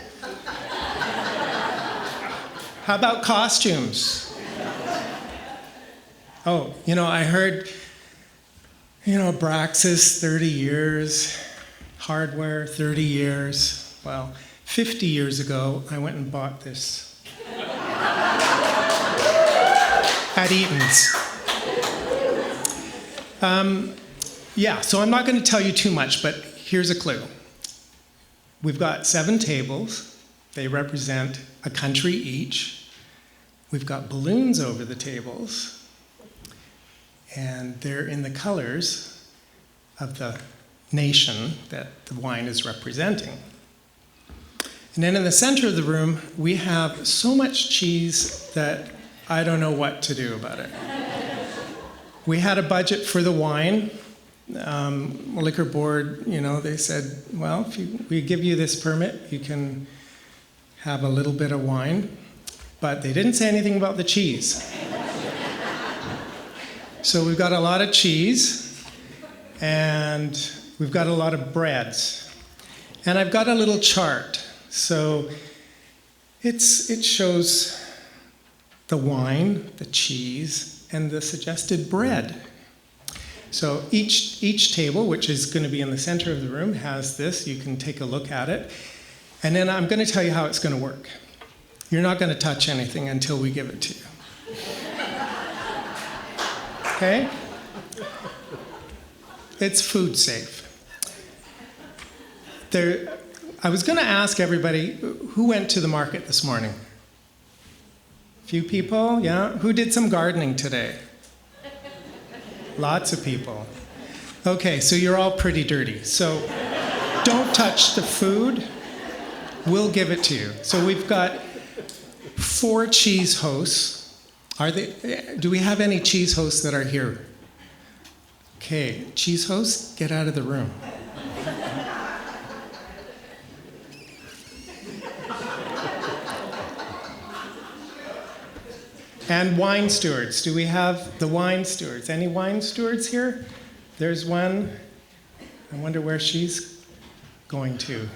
How about costumes? Oh, I heard, Abraxas, 30 years, hardware, 30 years. Well, 50 years ago, I went and bought this at Eaton's. So I'm not going to tell you too much, but here's a clue. We've got 7 tables. They represent a country each. We've got balloons over the tables, and they're in the colors of the nation that the wine is representing. And then in the center of the room, we have so much cheese that I don't know what to do about it. We had a budget for the wine. Liquor board, they said, well, if we give you this permit, you can have a little bit of wine. But they didn't say anything about the cheese. So we've got a lot of cheese, and we've got a lot of breads. And I've got a little chart. So it shows the wine, the cheese, and the suggested bread. So each table, which is going to be in the center of the room, has this. You can take a look at it. And then I'm going to tell you how it's going to work. You're not going to touch anything until we give it to you. Okay? It's food safe. I was going to ask everybody, who went to the market this morning? A few people, yeah? Who did some gardening today? Lots of people. Okay, so you're all pretty dirty. So don't touch the food. We'll give it to you. So we've got 4 cheese hosts. Do we have any cheese hosts that are here? Okay, cheese hosts, get out of the room. And wine stewards. Do we have the wine stewards? Any wine stewards here? There's one. I wonder where she's going to.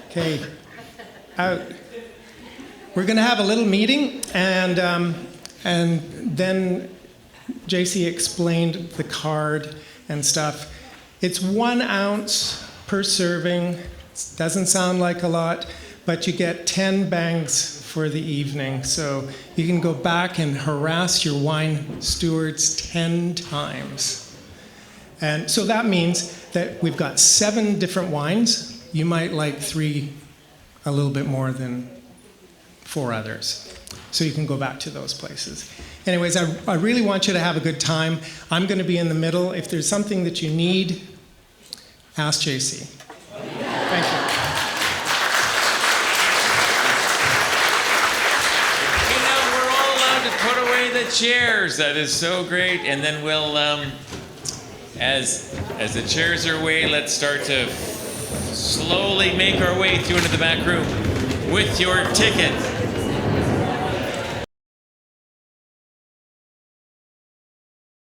Okay, out. We're going to have a little meeting, and then JC explained the card and stuff. It's 1 ounce per serving. Doesn't sound like a lot, but you get 10 bangs for the evening. So you can go back and harass your wine stewards 10 times. And so that means that we've got 7 different wines. You might like 3 a little bit more than 4 others. So you can go back to those places. Anyways, I really want you to have a good time. I'm going to be in the middle. If there's something that you need, ask JC. Thank you. Okay, now we're all allowed to put away the chairs. That is so great. And then we'll, as the chairs are away, let's start to slowly make our way through into the back room with your ticket.